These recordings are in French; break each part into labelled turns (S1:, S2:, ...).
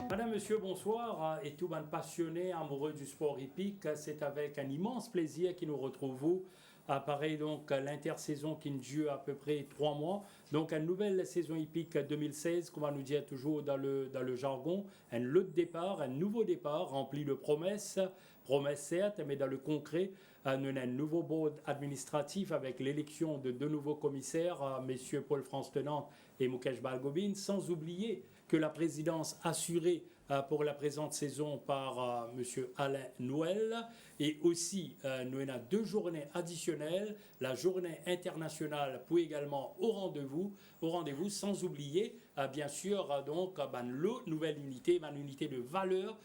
S1: Madame, Monsieur, bonsoir. Et tout bon passionné, amoureux du sport hippique, c'est avec un immense plaisir que nous retrouvons. Pareil, donc l'intersaison qui dure à peu près 3 mois. Donc une nouvelle saison hippique 2016, qu'on va nous dire toujours dans le jargon, un lot de départ, un nouveau départ rempli de promesses, promesses certes, mais dans le concret, nous avons un nouveau board administratif avec l'élection de 2 nouveaux commissaires, messieurs Paul-France Tenant et Mukesh Balgobin, sans oublier que la présidence assurée pour la présente saison par M. Alain Noël. Et aussi, nous avons 2 journées additionnelles, la journée internationale pour également au rendez-vous, sans oublier, bien sûr, donc, l'autre nouvelle unité, une unité de valeur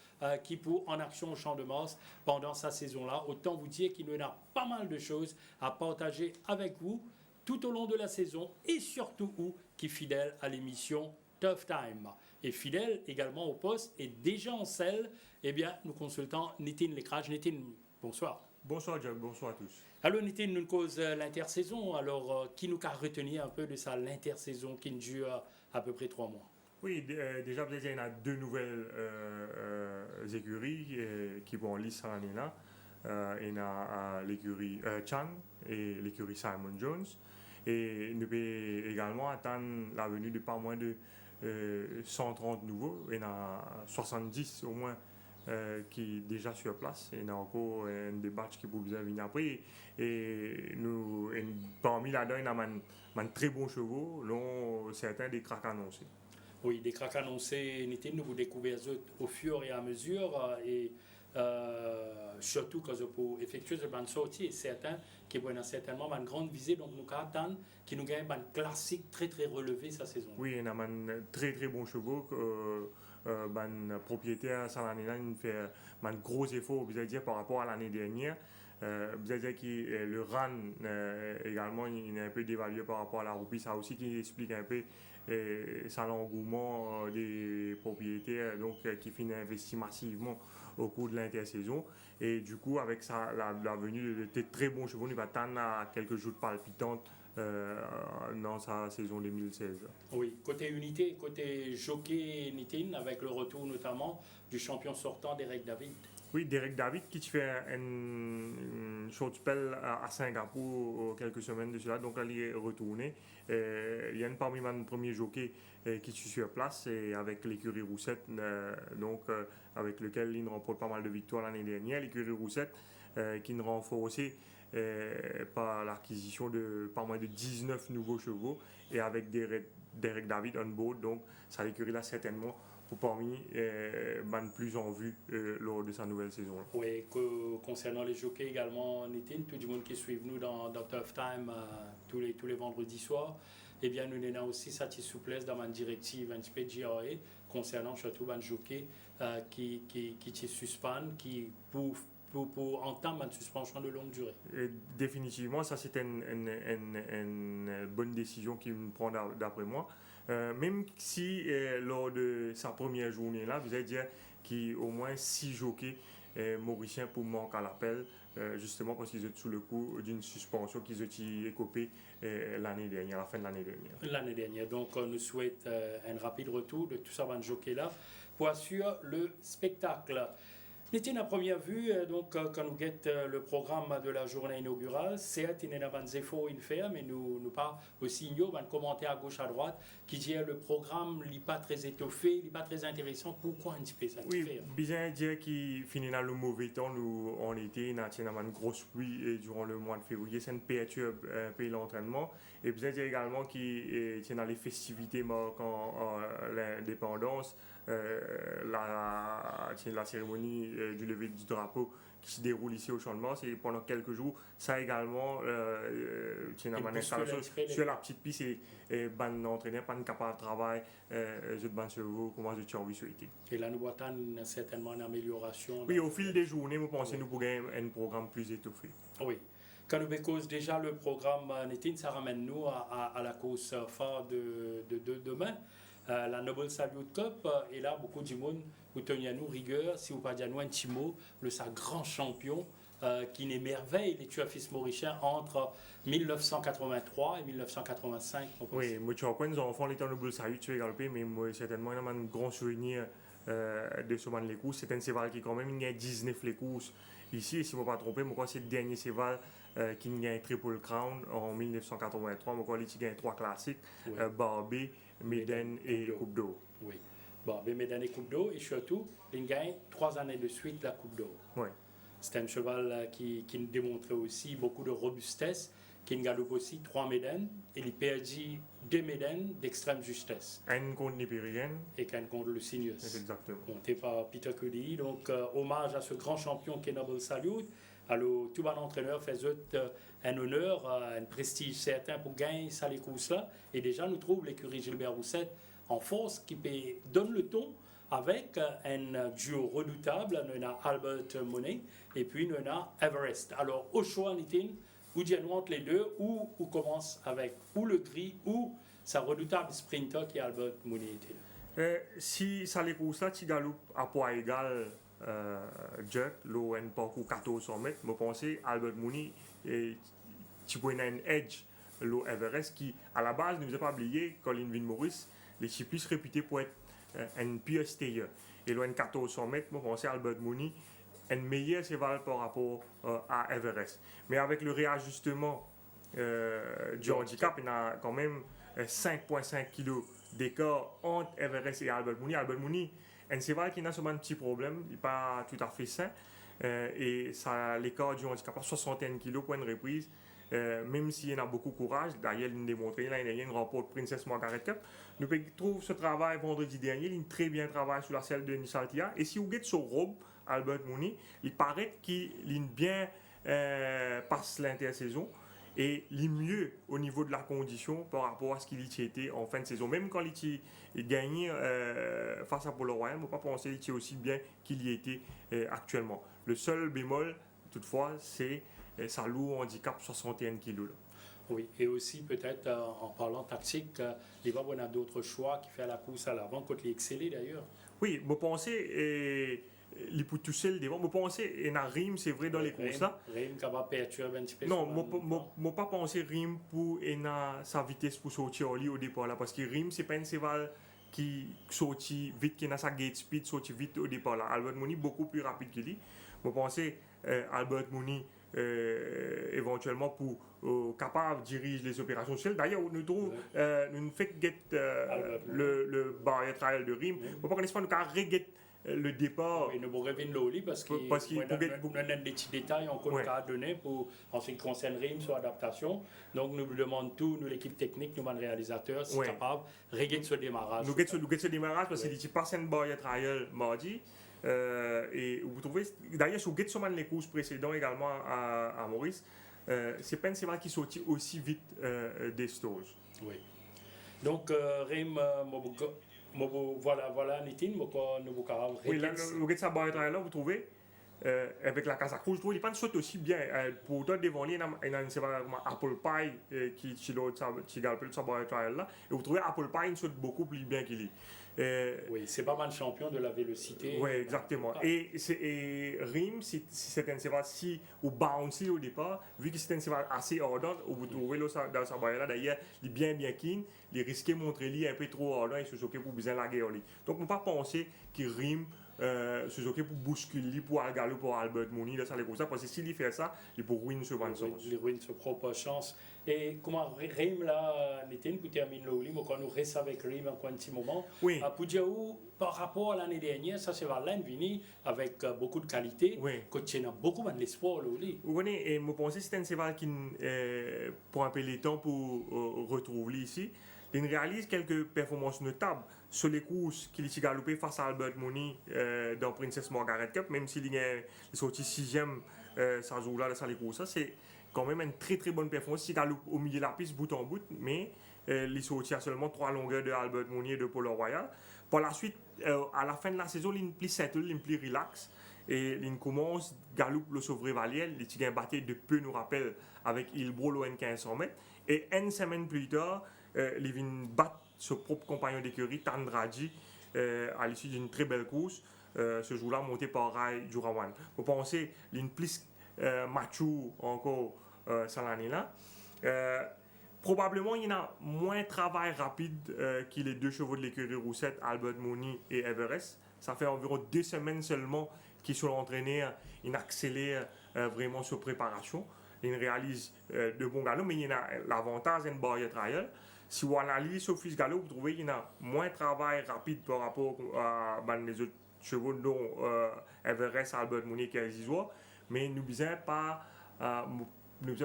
S1: qui pour en action au Champ de Mars pendant sa saison-là. Autant vous dire qu'il y a pas mal de choses à partager avec vous tout au long de la saison et surtout qui est fidèle à l'émission Tough Time. Et fidèle également au poste et déjà en selle, eh bien, nous consultons Nitin Lecrage. Nitin, bonsoir.
S2: Bonsoir Jack, bonsoir à tous.
S1: Alors Nitin, nous cause l'intersaison. Alors, qui nous a retenu un peu de ça, l'intersaison qui dure à peu près 3 mois?
S2: Oui, déjà peut-être il y a 2 nouvelles écuries qui vont en lice cette année-là. Il y a l'écurie Chan et l'écurie Simon Jones. Et nous pouvons également attendre la venue de pas moins de 130 nouveaux. Il y en a 70 au moins qui est déjà sur place. Il y a encore des batchs qui peuvent venir après. Et parmi là-dedans, il y a très bons chevaux, dont certains des cracks annoncés.
S1: Oui, des cracks annoncés, nous vous découvrez au fur et à mesure. Et surtout quand pour effectuer ce ban sortie et certains qui vont certainement une grande visée, donc nous attendons qui nous gagne un classique très très relevé sa saison.
S2: Oui, il y a très très bons chevaux. Propriétaire cette année-là, il fait un gros effort, vous allez dire, par rapport à l'année dernière. Vous allez dire que le RAN également, il est un peu dévalué par rapport à la roupie. Ça aussi qui explique un peu ça l'engouement des propriétaires donc, qui finissent investir massivement au cours de l'intersaison. Et du coup, avec ça, la venue de très bons chevaux, il va attendre à quelques jours palpitantes dans sa saison 2016.
S1: Oui, côté unité, côté jockey Nitin, avec le retour notamment du champion sortant Derek David.
S2: Oui, Derek David qui fait une short spell à Singapour quelques semaines de cela, donc là, il est retourné. Il y a parmi les premiers jockeys qui sont sur place et avec l'écurie Roussette, avec lequel il remporte pas mal de victoires l'année dernière. L'écurie Roussette qui nous renforcé par l'acquisition de pas moins de 19 nouveaux chevaux et avec Derek David on board, donc ça l'écurie là certainement pour parmi plus en vue lors de sa nouvelle saison.
S1: Oui, concernant les jockeys également, Nitin, tout le monde qui suit nous dans Tough Time tous les vendredis soirs, eh bien nous avons aussi cette souplesse dans ma directive un petit peu GRA concernant surtout les jockeys qui se suspendent, qui pour entendre une suspension de longue durée.
S2: Et définitivement, ça c'est une bonne décision qu'il me prend d'après moi. Même si lors de sa première journée là, vous allez dire qu'il y a au moins 6 jockeys mauriciens pour manquer à l'appel, justement parce qu'ils étaient sous le coup d'une suspension qu'ils ont écopée l'année dernière, à la fin de l'année dernière.
S1: L'année dernière. Donc on nous souhaite un rapide retour de tout ça, van jockey là, pour assurer le spectacle. Nitin, à première vue, donc, quand nous guettons le programme de la journée inaugurale, certes, il y a des efforts à faire, mais nous pas aussi un commentaire à gauche, à droite, qui dit que le programme n'est pas très étoffé, il n'est pas très intéressant. Pourquoi un petit peu ça?
S2: Oui, bien dire qu'il finit dans le mauvais temps, nous, en été, il y a une grosse pluie durant le mois de février, c'est une perturbe un peu l'entraînement. Et bien dire également qu'il tient dans les festivités marquant l'indépendance, la cérémonie du lever du drapeau qui se déroule ici au Champ de Mars et pendant quelques jours, ça également, c'est une installation sur la petite piste et ban entraîneur, pas capable de travailler, je ban cerveau, comment je tiens visualité.
S1: Et là, nous attendons certainement une amélioration.
S2: Oui, au fil des journées, nous pensons nous pourrions un programme plus étoffé.
S1: Oui. Quand nous cause déjà le programme Nétine, ça ramène nous à la course phare de demain, la Noble Salute Cup. Et là, beaucoup de monde, vous tenez nous rigueur, si vous parlez à nous un petit mot, le sa grand champion qui n'émerveille les tueurs-fils mauriciens entre 1983 et 1985.
S2: Oui, moi, tu vois, nous enfants, les Noble Salute, tu es galopé, mais moi, certainement, il y a un grand souvenir de ce moment les courses. C'est un cheval qui, quand même, il y a 19 les courses ici. Et si je ne me pas trompé, moi, c'est le dernier cheval qui a gagné Triple Crown en 1983. Moi, il a gagné 3 classiques, oui. Barbé, Médène et Coupe d'Or.
S1: Oui, Barbé, Médène et Coupe d'Or. Et surtout, il a gagné 3 années de suite la Coupe d'Or.
S2: Oui.
S1: C'est un cheval qui démontrait aussi beaucoup de robustesse, qui galope aussi 3 Médènes. Et il perdit 2 Médènes d'extrême justesse.
S2: Un contre Nipérienne.
S1: Et un contre le Cygnus.
S2: Exactement.
S1: Monté par Peter Cuddy. Donc, hommage à ce grand champion qui est Noble Salute. Alors, tout bon entraîneur fait un honneur, un prestige certain pour gagner ça les courses-là. Et déjà, nous trouvons l'écurie Gilbert Roussette en force qui donne le ton avec un duo redoutable. Nous avons Albert Monet et puis nous avons Everest. Alors, au choix, Nitin, où dites-nous entre les deux, où commence avec ou le gris ou sa redoutable sprinter qui est Albert Monet.
S2: Si ça les courses-là, tu galopes à poids égal. Jack, l'eau un parcours 1400 mètres, je pense Albert Mooney et tu peux avoir un edge, l'eau Everest qui, à la base, ne nous a pas oublié, Colin Vin Morris, les plus réputés pour être un pure stayer. Et l'eau 1400 mètres, je pense Albert Mooney, un meilleur cheval par rapport à Everest. Mais avec le réajustement du handicap, il y a quand même 5,5 kg d'écart entre Everest et Albert Mooney. Albert Mooney, un cheval qui a seulement un petit problème, il n'est pas tout à fait sain, et ça l'écart du handicap à 61 kg pour une reprise, même s'il a beaucoup de courage. D'ailleurs, il a démontré, là, il a une remporte Princess Margaret Cup. Nous trouvons ce travail vendredi dernier, il a très bien travaillé sur la selle de Nissaltia, et si vous regardez son robe, Albert Mooney, il paraît qu'il a bien passe l'intersaison. Et il est mieux au niveau de la condition par rapport à ce qu'il était en fin de saison. Même quand il gagnait face à Polo Royal, on ne peut pas penser qu'il était aussi bien qu'il y était actuellement. Le seul bémol, toutefois, c'est sa lourd handicap 61 kg.
S1: Oui, et aussi peut-être en parlant tactique, il va y avoir d'autres choix qui fait la course à l'avant, contre les excellés d'ailleurs.
S2: Oui, je pensais... il peut tout seul devant. Je pense que Rim, c'est vrai dans les courses là.
S1: Rim qui va perturber un petit peu.
S2: Non, je ne pas penser Rim pour sa vitesse pour sortir au départ là. Parce que Rim, ce n'est pas un cheval qui sortit vite, qui a sa gate speed, sortit vite au départ là. Albert Mooney beaucoup plus rapide que lui. Je pense Albert Mooney éventuellement pour capable de diriger les opérations sociales. D'ailleurs, nous trouvons, nous fait le barrière trial de Rim. Je ne pense pas nous regretter le départ.
S1: Oui, nous revenons là parce qu'il y a des petits détails encore à donner pour, en ce qui concerne RIM sur adaptation. Donc nous demandons tout, nous l'équipe technique, nous le réalisateur, si capable, régler ce démarrage.
S2: Nous regardons ce démarrage parce qu'il passe une barrière trial mardi. Et vous trouvez, d'ailleurs, si vous regardez sur les courses précédentes également à Maurice, c'est pas un cheval qui sortit aussi vite des stores.
S1: Oui. Donc RIM, voilà, Nitin, nous
S2: oui, là, vous regardez sa barrière là, vous trouvez, avec la casaque rouge, il pas saute aussi bien. Pour autant, devant lui, il y a un cheval comme Apple Pie qui galpe sa barrière là, et vous trouvez Apple Pie, il saute beaucoup plus bien qu'il est.
S1: Oui, c'est pas mal champion de la vélocité.
S2: Oui, exactement. Et Rim, c'est un cheval ou bouncy au départ, vu que c'est un cheval assez ardent, vous trouvez là, dans sa barrière là, d'ailleurs, il est bien keen, il risquait de montrer lui un peu trop ardent et se choquer pour bien la guerre. Donc, on ne peut pas penser que Rim se choquer pour bousculer, pour Algalo, pour Albert Mooney, ça les comme ça, parce que s'il fait ça, il peut ruiner ce Van Source.
S1: Il ruine sa propre chance. Et comment Rim là, Nitin, pour terminer le lit, quand nous restons avec Rim un petit moment,
S2: Oui.
S1: pour dire par rapport à l'année dernière, ça c'est Valène vini avec beaucoup de qualité,
S2: Oui.
S1: que tu as beaucoup de l'espoir le lit.
S2: Vous connaissez, et je pense que c'est un cheval qui, pour un peu le temps pour retrouver ici, il réalise quelques performances notables sur les courses qu'il a galopé face à Albert Mooney dans Princess Margaret Cup, même s'il est sorti 6e ça joue là, les courses. Ça, c'est quand même une très très bonne performance. Il galope au milieu de la piste, bout en bout, mais il est sorti à seulement 3 longueurs de Albert Mooney et de Polo Royal. Par la suite, à la fin de la saison, il est plus settle, il est plus relax. Et il commence, galoupe le Sauvray Valiel, il tient battu de peu, nous rappelle, avec Ilbro le 1500 mètres. Et une semaine plus tard, il vient battre son propre compagnon d'écurie, Tandraji, à l'issue d'une très belle course. Ce jour-là, monté par Rai Jurawan. Vous pensez, il est plus mature encore cette année-là. Probablement, il y a moins de travail rapide que les deux chevaux de l'écurie Roussette, Albert Mooney et Everest. Ça fait environ 2 semaines seulement qu'ils sont entraînés, ils accélèrent vraiment sur préparation. Ils réalisent de bons galops, mais il y a l'avantage d'une barrière trial. Si vous analysez ce fils galop, vous trouvez qu'il y a moins de travail rapide par rapport à les autres chevaux, dont Everest, Albert Mooney et Zizois. Mais nous ne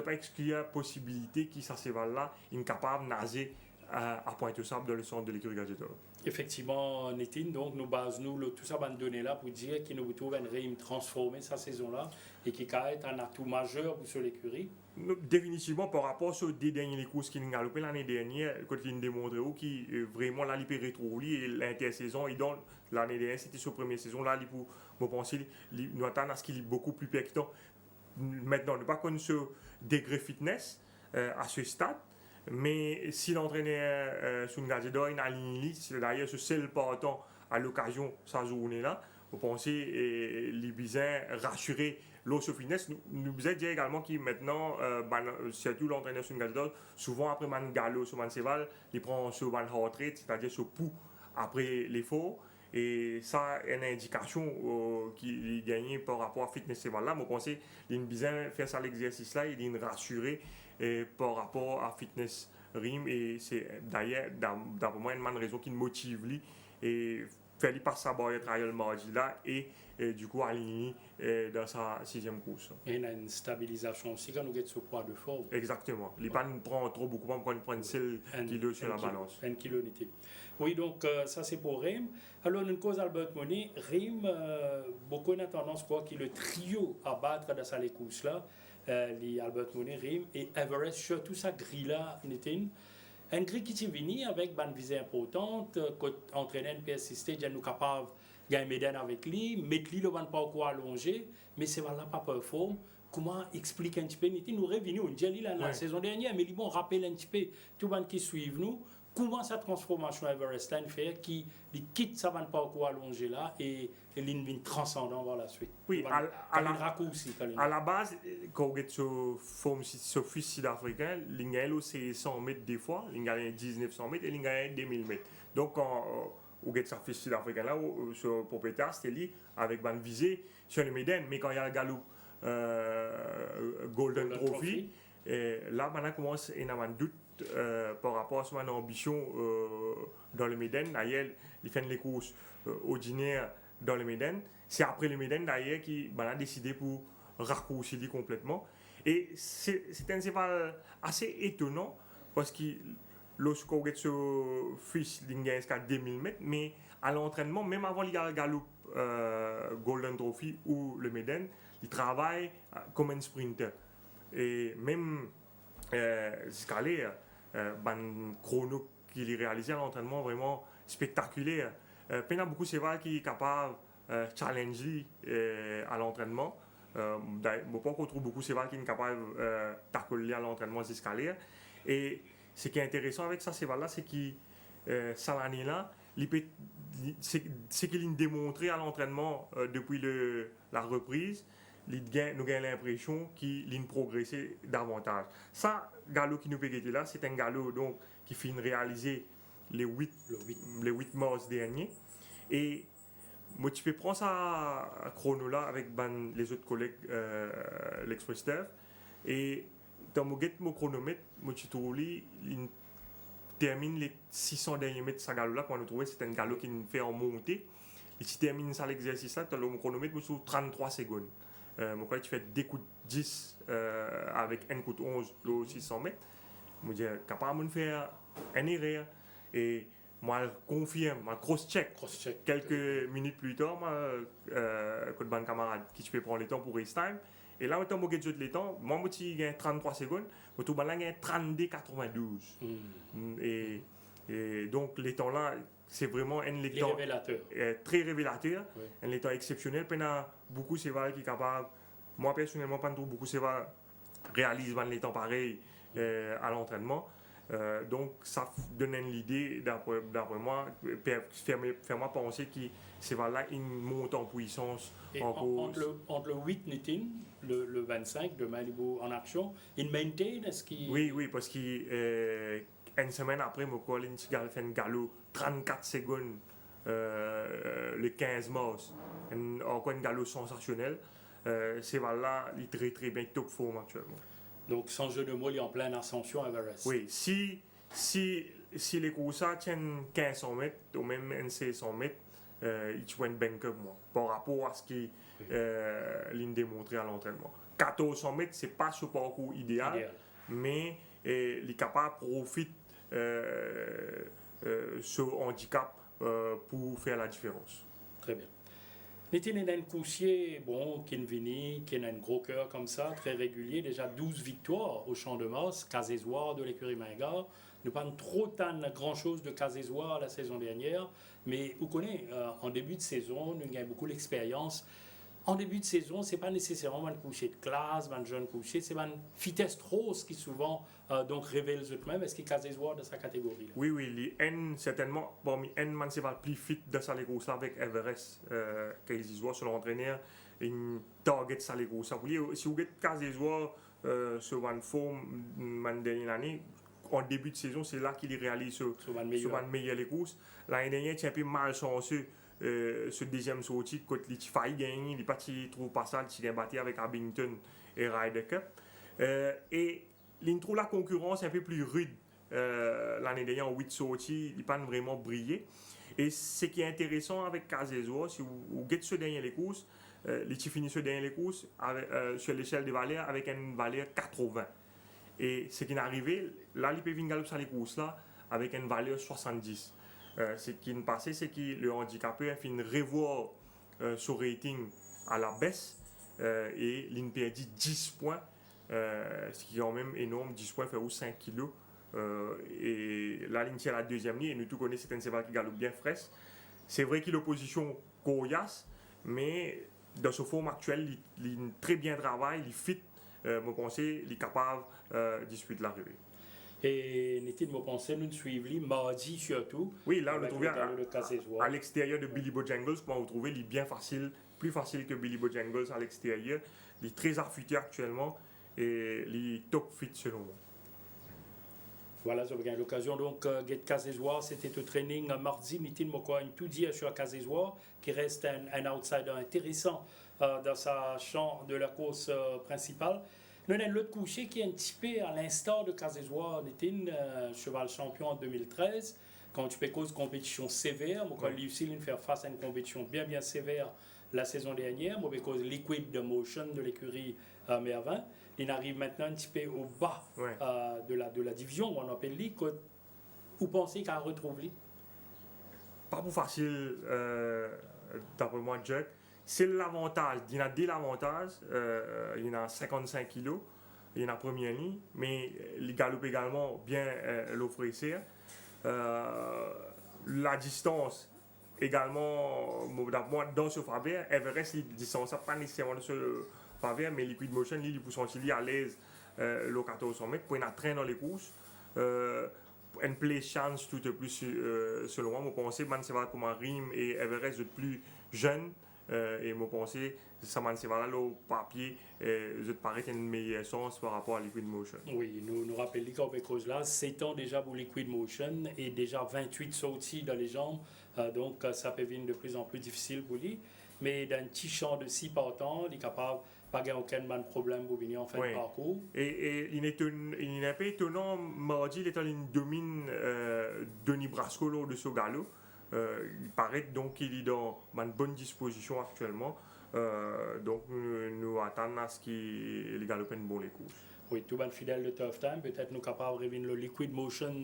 S2: pas exclure la possibilité que ce cheval-là est capable de nager à Pointe-aux-Sables dans le centre de l'écurie Gadgetor.
S1: Effectivement, Nitin, donc nous basons tout ça donné là pour dire qu'il nous trouve un rime transformé cette saison-là et qui est un atout majeur pour l'écurie.
S2: Définitivement, par rapport aux deux dernières courses qu'il a galopé l'année dernière, quand il a démontré qui vraiment là, il peut retrouver et l'intersaison, et donc l'année dernière, c'était sa première saison, là, il peut penser, nous attendons à ce qu'il est beaucoup plus percutant. Maintenant, on ne pas connaître ce degré fitness à ce stade. Mais si l'entraîneur sur une Gadgetor, il a aligné, c'est d'ailleurs ce seul partant à l'occasion de sa journée-là. Vous pensez, les Bizins rassurer l'autre fitness. Nous disons également que maintenant, surtout l'entraîneur sur une Gadgetor, souvent après man galop sur man cheval, il prend ce man hard rate, c'est-à-dire ce pouls après l'effort. Et ça, une indication qu'il gagne par rapport à fitness cheval-là. Vous pensez, les Bizins faire ça l'exercice-là, il est rassuré. Par rapport à fitness rim et c'est d'ailleurs d'après moi une raison qui me motive lui et faire lui passer sa barrière trial mardi là et du coup aligné dans sa 6e course.
S1: Et il y a une stabilisation aussi quand nous avons ce poids de forme.
S2: Exactement. Il pas prend trop beaucoup, pas prendre celle kilo sur la balance.
S1: 1 kilo unité. Oui, donc ça c'est pour Rim. Alors, une cause Albert Mooney, Rim, beaucoup ont tendance à croire qu'il est le trio à battre dans cette course-là. Les Albert Mooney, Rim et Everest, surtout sa grille-là, un grille qui est venu avec une visée importante, entraîneur persisté, nous capable de gagner médaille avec lui, mettre lui le parcours allongé, mais c'est voilà pas performe. Comment expliquer un petit peu, nous revenons, on dit la saison dernière, mais bon, rappelle un petit peu, tout le monde qui suit nous, comment cette transformation Everest fait qui quitte sa parcours allongé là et ligne transcendant vers la suite.
S2: Oui,
S1: à
S2: la base, quand on est sur fils sud-africain, l'ingénieur c'est 100 mètres des fois, l'ingénieur 1900 mètres et l'ingénieur 2000 mètres. Donc quand on est sur fils sud-africain là, sur propriétaire, c'était lui avec une visée sur le Méden, mais quand il y a le galop Golden Trophy, là maintenant commence à y avoir un doute par rapport à son ambition dans le Méden. D'ailleurs, il fait les courses ordinaires dans le Méden. C'est après le Méden d'ailleurs qu'il a décidé pour raccourcir complètement. Et c'est un cheval assez étonnant parce que lorsqu'on est ce fils jusqu'à 2000 mètres, mais à l'entraînement, même avant le galop Golden Trophy ou le Méden, il travaille comme un sprinter. Et même jusqu'à un chrono qu'il a réalisé à l'entraînement vraiment spectaculaire. Il y a beaucoup de cheval qui est capable de challenger à l'entraînement. On trouve beaucoup de cheval qui est capable de tackler à l'entraînement jusqu'à Et ce qui est intéressant avec ça, cheval-là, c'est que cette année-là, c'est qu'il a démontré à l'entraînement depuis la reprise. Nous avons l'impression qu'il a progressé davantage. Ça, galop qui nous peut là, c'est un galop donc, qui finit réaliser les 8 mars dernier. Et moi, tu peux prendre ça chrono là avec les autres collègues, l'Express Dev, et dans mon chronomètre, Mochitouli, il termine les 600 derniers mètres de sa galop là, qu'on a trouvé, c'est un galop qui fait en montée. Et si tu termines ça l'exercice là, tu as le chronomètre sur 33 secondes. Moi, tu fais des coups de 10 avec un coup de 11, le 600 mètres. Je dis, capable de faire un erreur. Et moi, je confirme, je cross-check. Quelques minutes plus tard, quand le camarade qui tu peux prendre le temps pour race time. Et là, maintenant, je vais le temps. Moi, je gagne 33 secondes. Je gagne 32,92. Et donc, les temps là, c'est vraiment un temps très révélateur. Oui. Un temps exceptionnel. Il y a beaucoup de cheval qui sont capables. Moi, personnellement, pas beaucoup de cheval réalisent les temps pareils à l'entraînement. Donc, ça donne l'idée, d'après moi, faire moi penser que ces cheval-là, ils montent en puissance.
S1: Entre le 8 Nitin, le 25 de Malibu en action, il maintain, est-ce qu'il...
S2: Oui, parce qu'une semaine après, Colin Sigal fait un galop 34 secondes le 15 mars. Encore un galop sensationnel. Ces cheval-là, il est très bien top forme actuellement.
S1: Donc, sans jeu de mots, il est en pleine ascension à Everest.
S2: Oui, si les courses tiennent 1500 mètres ou même 1600 mètres, il tue une bank up, moi, par rapport à ce qu'il démontré à l'entraînement. 1400 mètres, ce n'est pas ce parcours idéal, mais il est capable de profiter ce handicap pour faire la différence.
S1: Très bien. Nitin est un coursier qui a un gros cœur comme ça, très régulier, déjà 12 victoires au Champ de Mars, Casézoir de l'écurie Mingard. Nous pas trop grand chose de Casézoir la saison dernière, mais vous connaissez, en début de saison, nous avons beaucoup d'expérience. En début de saison, ce n'est pas nécessairement un coucher de classe, un jeune coucher, c'est une vitesse rose qui souvent donc révèle eux-mêmes. Est-ce qu'il y a des joueurs de sa catégorie là?
S2: Oui, certainement, parmi un man c'est le plus fit de sa course avec Everest, qu'ils jouent sur l'entraîneur, une target sa course. Si vous avez des joueurs sur une forme de dernière année, en début de saison, c'est là qu'il réalise sur une meilleure course. L'année dernière, il est un peu malchanceux. Ce deuxième sortie, quand il a failli gagner, il n'a pas trouvé pas ça, il a battu avec Abington et Ryder Cup. Et il trouve la concurrence un peu plus rude l'année dernière en 8 sorties, il n'a pas vraiment brillé. Et ce qui est intéressant avec Casézoir, si vous gagnez ce dernier les courses, il finit ce dernier les courses sur l'échelle des valeurs avec une valeur 80. Et ce qui est arrivé, là, il peut venir galoper sur les courses là avec une valeur 70. Ce qui est passé, c'est que le handicapé a fait revoir son rating à la baisse et il a perdu 10 points, ce qui est quand même énorme. 10 points fait 5 kilos. Et là, il est à la deuxième ligne et nous tous connaissons certains cheval qui galope bien fraîche. C'est vrai qu'il a l'opposition coriace, mais dans ce forme actuel, il très bien travaille, il fit. Je pense qu'il est capable de disputer l'arrivée.
S1: Et Nitin, je pense que nous suivons mardi surtout.
S2: Oui, là, on le trouve à l'extérieur de Billy Bojangles. On le trouve, il est bien facile, plus facile que Billy Bojangles à l'extérieur. Il est très affûté actuellement et il est top fit selon moi.
S1: Voilà, j'ai eu l'occasion donc de Casézoir. C'était au training mardi. Nitin Mokoa, tout dit sur Casézoir, qui reste un outsider intéressant dans sa champ de la course principale. Nous avons l'autre coucher qui est un petit peu à l'instar de Casézoir, Nitin, cheval champion en 2013. Quand tu peux cause compétition sévère, moi, quand il réussit à faire face à une compétition bien sévère la saison dernière, moi, cause Liquid de Motion de l'écurie Mervin. Il arrive maintenant un petit peu au bas de la division, on appelle lui. Vous pensez qu'à retrouver?
S2: Pas pour facile, d'après moi, Jack. C'est l'avantage. Il y a deux avantages. Il y a 55 kg. Il y a la première ligne. Mais il galope également bien l'offrir. La distance également, dans ce faveur, Everest, la distance, pas nécessairement dans ce faveur, mais Liquid Motion, il peut sentir à l'aise le 1400 mètres. Pour un train dans les courses. Une play chance tout de plus selon moi. Je pense que c'est comme un Rim et Everest de plus jeune. Et je pense que ça va là au papier, je paraît une meilleure chance par rapport à Liquid Motion.
S1: Oui, nous rappelons qu'avec cause là, 7 ans déjà pour Liquid Motion et déjà 28 sorties dans les jambes, donc ça peut venir de plus en plus difficile pour lui. mais d'un petit champ de 6 partants, il est capable pas gagner aucun problème pour venir en fin de parcours.
S2: Et il est un peu étonnant, mardi, il est en ligne domine Denis Brasco lors de ce galop. Il paraît donc qu'il est dans une bonne disposition actuellement. Donc nous attendons à ce qu'il galope une bonne course.
S1: Oui, tout le fidèle de Tough Time, peut-être nous capables de revenir le Liquid Motion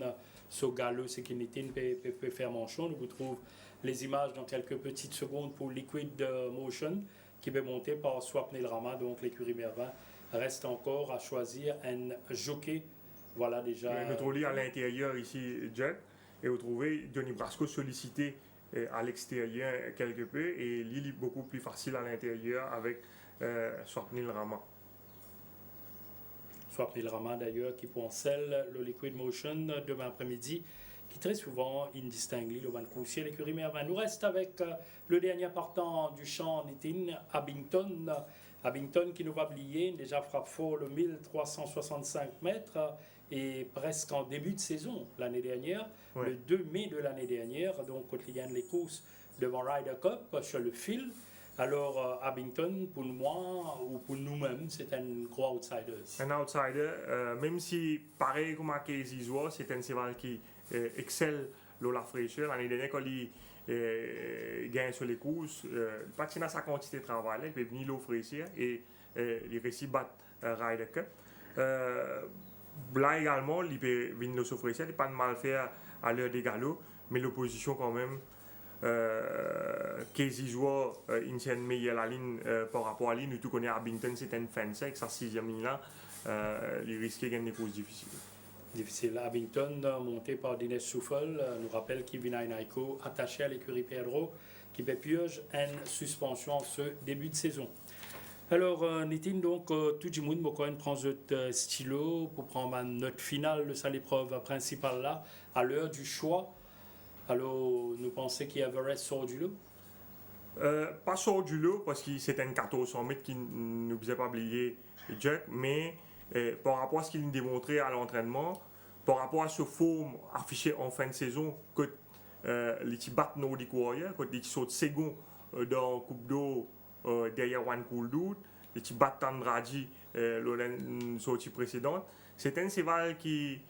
S1: sur galop, ce qui peut faire manchon. Nous vous trouvons les images dans quelques petites secondes pour Liquid Motion, qui va monter par Swapnil Rama, donc l'écurie Mervin. Reste encore à choisir un jockey. Voilà déjà.
S2: Notre lit à l'intérieur ici, Jack, et vous trouvez Denis Brasco sollicité à l'extérieur quelque peu, et l'île est beaucoup plus facile à l'intérieur avec Swapnil Rama.
S1: Swapnil Rama d'ailleurs qui poncelle le Liquid Motion demain après-midi, qui très souvent indistingue le Van Coussier, l'écurie Mervin. Nous reste avec le dernier partant du champ Nitin, Abington. Abington qui nous va oublier, déjà frappe fort le 1365 mètres et presque en début de saison l'année dernière, le 2 mai de l'année dernière, donc quand il gagne les courses devant Ryder Cup sur le fil. Alors, Abington, pour moi, ou pour nous-mêmes, c'est un gros outsider.
S2: Un outsider, même si, pareil comme à Casey Zoua, c'est un cheval qui excelle la fraîcheur. L'année dernière, quand il gagne sur les courses, il patine à sa quantité de travail, il peut venir l'offrir et il réussit à battre Ryder Cup. Là également, il peut venir l'offrir, il n'est pas de mal faire à l'heure des galops, mais l'opposition quand même. Casey Zoua, il est meilleur la ligne par rapport à lui. Nous tous connaissons Abington, c'est un fence avec sa 6e ligne là. Il risque de gagner des courses difficiles.
S1: Difficile. Abington, monté par Dinesh Souffel, nous rappelle qu'il vient à Naiko, attaché à l'écurie Pedro, qui pioche une suspension en ce début de saison. Alors, Nitin, donc, tout le monde prend ce stylo pour prendre notre finale de sa épreuve principale là, à l'heure du choix. Alors, nous pensons qu'Everest sort du lot?
S2: Pas sort du lot, parce que c'est un 1400 mètres qui ne nous a pas oublié Jack, mais par rapport à ce qu'il a démontré à l'entraînement, par rapport à ce forme affiché en fin de saison, que les petits battent Nordic Warrior, que les petits sautent second dans la Coupe d'eau derrière One Cool Dude, les petits battent Andrade la sortie précédente, c'est un cheval qui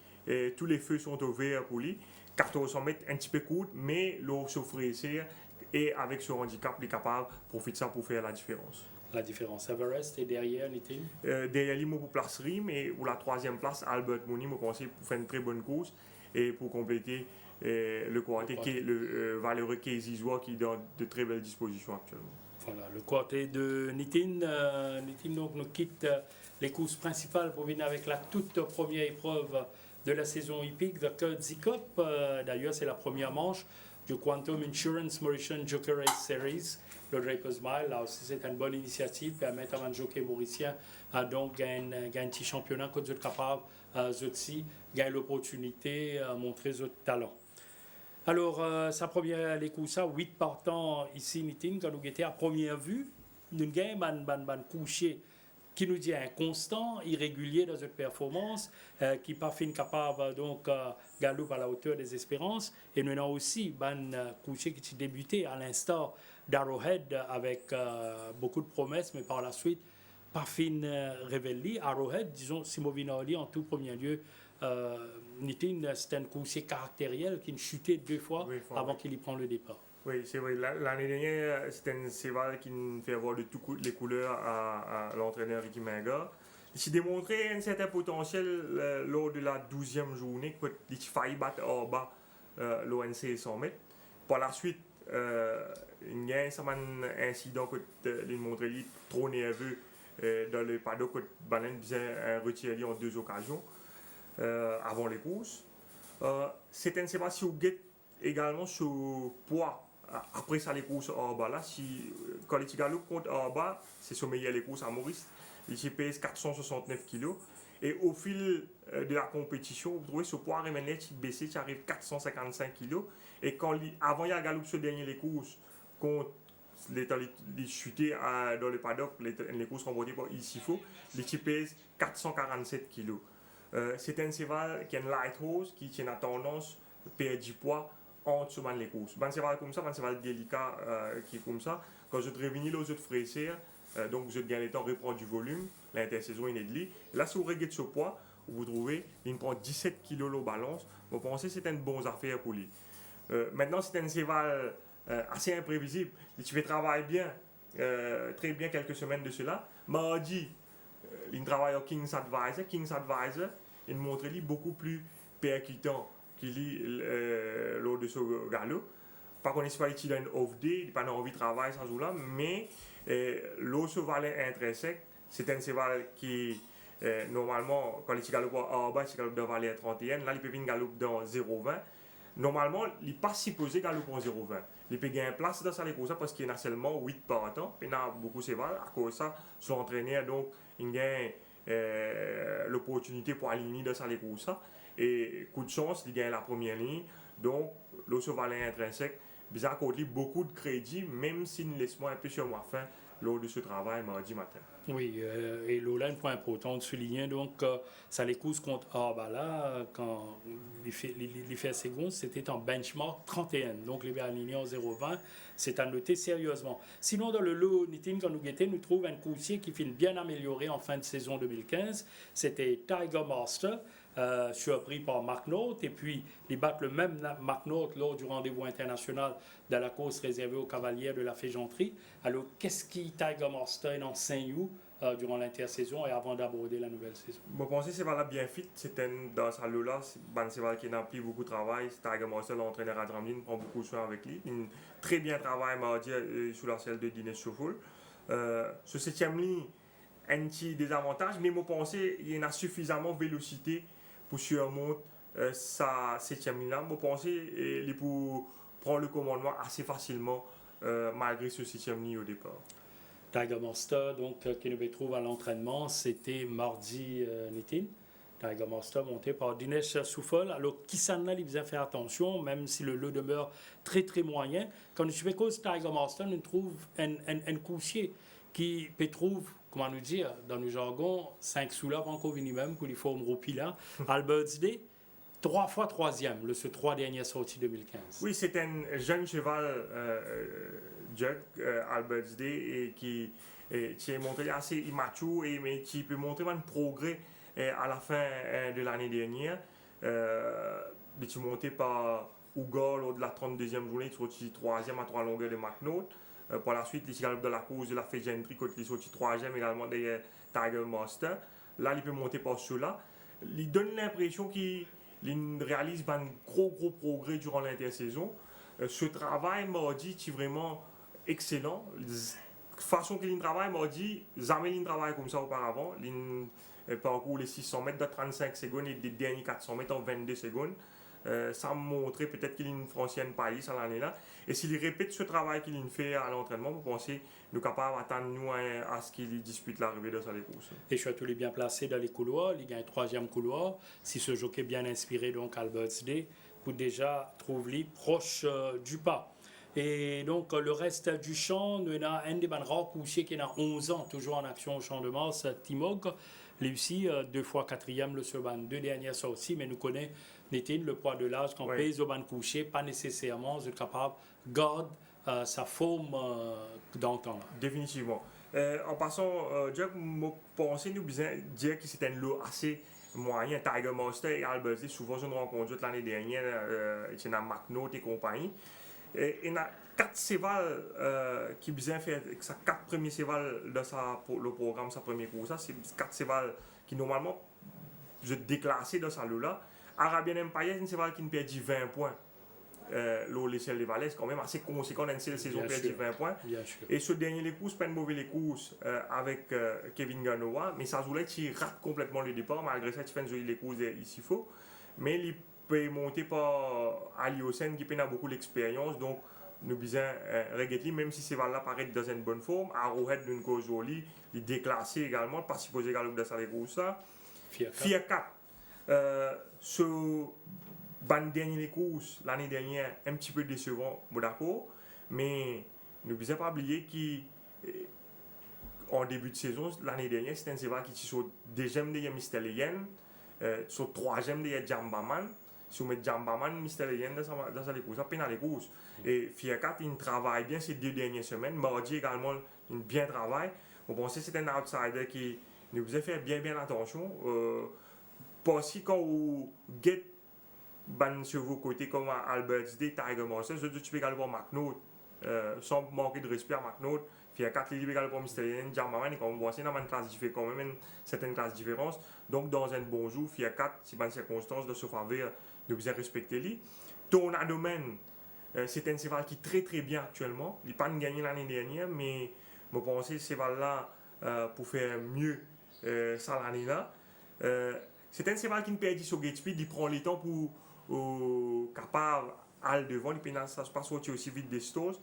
S2: tous les feux sont ouverts pour lui. 1400 mètres un petit peu court, mais l'eau s'offrir et avec ce handicap, il est capable de profiter de ça pour faire la différence.
S1: La différence, Everest est derrière Nitin?
S2: Derrière lui, pour place Rim et pour la 3e place, Albert Mooney, je pense pour faire une très bonne course et pour compléter le quartet qui est le valeureux Casey Zoua qui est dans de très belles dispositions actuellement.
S1: Voilà, le quartet de Nitin. Nitin donc, nous quitte les courses principales pour venir avec la toute première épreuve de la saison hippique de Courtesy Cup. D'ailleurs, c'est la première manche du Quantum Insurance Mauritian Joker Race Series, le Draper's Mile. Là aussi, c'est une bonne initiative, permettre à un jockey mauricien à donc gagner un petit championnat quand vous êtes capable de gagner l'opportunité de montrer votre talent. Alors, sa première les courses, 8 partants ici, Nitin, quand nous étions à première vue, nous gagnons un coucher qui nous dit un constant, irrégulier dans cette performance, qui pas fin capable donc galope à la hauteur des espérances. Et nous avons aussi un coucher qui s'est débuté à l'instar d'Arrowhead avec beaucoup de promesses, mais par la suite pas fin révélé. Arrowhead, disons, Simovinoli en tout premier lieu. Nitin, c'est un coucher caractériel qui a chuté 2 fois avant qu'il y prenne le départ.
S2: Oui, c'est vrai. L'année dernière, c'était un cheval qui nous fait avoir de toutes les couleurs à l'entraîneur Ricky Menga. Il s'est démontré un certain potentiel lors de la 12e journée, qu'il a failli battre en bas l'ONC 100 mètres. Par la suite, il y a un incident qu'il a montré trop nerveux dans le paddock, que Balen faisait retirer en 2 occasions avant les courses. C'est un cheval qui guette également sur poids. Après ça, les courses en bas, là, quand les Tigalouk comptent en bas, c'est son meilleur les courses à Maurice. Il pèse 469 kg. Et au fil de la compétition, vous trouvez ce poids remené, il baissé, il arrive 455 kg. Et avant il y a Galoup ce dernier les courses, quand les chutés dans le paddock, les courses remportées par Isifo, les pèse 447 kg. C'est un cheval qui est une light horse, qui tient la tendance, perd du poids entre les courses. Ben, c'est pas comme ça, ben, c'est pas délicat qui est comme ça. Quand je te réunis, là, je te fraisser, donc je te gagne le temps, reprendre du volume, l'intersaison est de là, si vous regardez ce poids, vous trouvez, il prend 17 kg la balance, vous pensez que c'est une bonne affaire pour lui. Maintenant, c'est un cheval assez imprévisible. Et tu fais travailler bien, très bien quelques semaines de cela. Mardi, il travaille au King's Advisor. King's Advisor, il montre lui beaucoup plus percutant qu'il est lors de ce galop. Par contre, il n'est pas une off day, il n'a pas envie de travailler sans jour-là, mais le cheval intrinsèque, c'est un cheval qui, normalement, quand il galope en bas, il galope dans Valais 31, là, il peut venir galoper dans 0,20. Normalement, il n'est pas supposé galoper en 0,20. Il peut gagner place dans sa course parce qu'il y en a seulement 8 par temps. Il y en a beaucoup de cheval. À cause de ça, son entraîneur, donc, il gagne l'opportunité pour aligner dans sa course. Et coup de chance, il gagne la première ligne. Donc, le cheval intrinsèque, bizarre qu'on lit beaucoup de crédit, même s'il nous laisse un peu sur moi fin lors de ce travail mardi matin.
S1: Oui, et là, un point important de souligner, donc, ça les courses contre Arbala, quand les faits secondes, c'était en benchmark 31, donc les alignés en 0,20, c'est à noter sérieusement. Sinon, dans le lot Nitin, quand nous guettons, nous trouvons un coursier qui finit bien amélioré en fin de saison 2015, c'était Tiger Master, surpris par Mark Note, et puis ils battent le même Mark Note lors du rendez-vous international de la course réservée aux cavaliers de la Fégenterie. Alors, qu'est-ce qui Tiger Master en Saint-You durant l'intersaison et avant d'aborder la nouvelle saison?
S2: Je pense que c'est bien fit, c'est dans sa lot-là, c'est vrai qu'il a pris beaucoup de travail, Tiger Master, l'entraîneur à Dramlin, prend beaucoup de soin avec lui, il très bien travaillé mardi sous la selle de Dinesh Chaufoul. Ce 7e ligne, un petit désavantage, mais je pense qu'il y a suffisamment de vélocité pour surmonter sa 7e ligne-là. Je pense qu'il peut prendre le commandement assez facilement malgré ce 7e ligne au départ.
S1: Tiger Master, donc, qui nous retrouve à l'entraînement, c'était mardi Nitin. Tiger Master monté par Dinesh Souffol. Alors, Kisana, il faisait faire attention, même si le lot demeure très très moyen. Quand nous suivons Tiger Master, nous trouve un coursier qui peut trouver, comment nous dire, dans le jargon, 5 sous là, encore venu même, pour les formes Ropila, Albert's Day, 3 fois 3e, ce 3 dernières sorties 2015.
S2: Oui, c'est un jeune cheval, Jug, Albert's Day, et qui est montré assez immature, mais qui peut montrer un progrès à la fin de l'année dernière. Il est monté par Ouga lors de la 32e journée, il est sorti 3e à 3 longueurs de McNaught. Par la suite, il galope de la course de la Fégenterie, quand il est sorti 3e également derrière Tiger Master. Là, il peut monter par ceux-là. Il donne l'impression qu'il réalise un gros progrès durant l'intersaison. Ce travail mardi est vraiment excellent. La façon qu'il travaille mardi, jamais il travaille comme ça auparavant. Il parcourt les 600 mètres de 35 secondes et les derniers 400 mètres en 22 secondes. Ça montrer peut-être qu'il a une francienne paille à l'année-là. Et s'il répète ce travail qu'il fait à l'entraînement, vous pensez nous capables d'attendre nous à ce qu'il dispute l'arrivée de sa course.
S1: Et surtout, il est bien placé dans les couloirs. Il gagne 3e couloir. Si ce jockey est bien inspiré, donc Albert's Day, pour déjà trouver proche du pas. Et donc, le reste du champ, nous avons un des rares coursiers qui a 11 ans, toujours en action au champ de Mars, Timog. Lui aussi, 2 fois 4e, le Surban, 2 dernières sorties, mais nous connaissons le poids de l'âge qu'on pèse au ban couché, pas nécessairement capable de garder sa forme d'antan.
S2: Définitivement. En passant, je pense nous dire que c'est un lot assez moyen. Tiger Master et Albert Day, souvent je me rencontre l'année dernière, il y a McNaught et compagnie. Il y a 4 cévals qui bien fait, 4 premiers cévals dans le programme, sa première course, c'est 4 cévals qui normalement je déclassé dans sa lot-là. Arabian Empire, c'est une cheval qui ne perd 20 points. L'échelle des Valais, c'est quand même assez conséquent dans une saison perd 20 points. Et ce dernier les courses, pas une mauvaise course avec Kevin Ganoa, mais ça jouait qui rate complètement le départ. Malgré ça, il fait les courses ici faux. Mais il peut monter par Ali Hossein qui a beaucoup d'expérience. Donc, nous besoin regretter, même si ces cheval-là paraît dans une bonne forme. Arrowhead d'une cause jolie, il est déclassé également, pas supposé également dans sa course. Fia 4. Ce dernier course l'année dernière un petit peu décevant, d'accord, mais ne pouvons pas oublier qu'en début de saison l'année dernière c'était un cheval qui sur 2e de Mr. Legend, sur 3e de Jambaman, si on met Jambaman, Mister Legend dans sa course, à peine à les courses. Et Fiat 4, il travaille bien ces 2 dernières semaines. Mardi également, il bien travaille. On pensait que c'était un outsider qui nous faisait faire bien attention. Pas si quand vous get ban sur vos côtés comme Alberts Day, Tiger Master, tu peux également McNaught, sans manquer de respect à McNaught. Fiat 4, il également Mister Legend, Jambaman, et comme on voit, c'est dans une classe différente, quand même une certaine classe différence. Donc, dans un bon jour, Fiat 4, si dans les circonstances de se faveur, nous devons respecter lui. Tornado Man, c'est un cheval qui est très bien actuellement. Il n'a pas gagné l'année dernière, mais je pense que ce cheval-là, pour faire mieux ça l'année-là. C'est un cheval qui ne perd pas sur Gate Speed, il prend le temps pour capable aller devant, il ne ça se passe aussi vite des stores.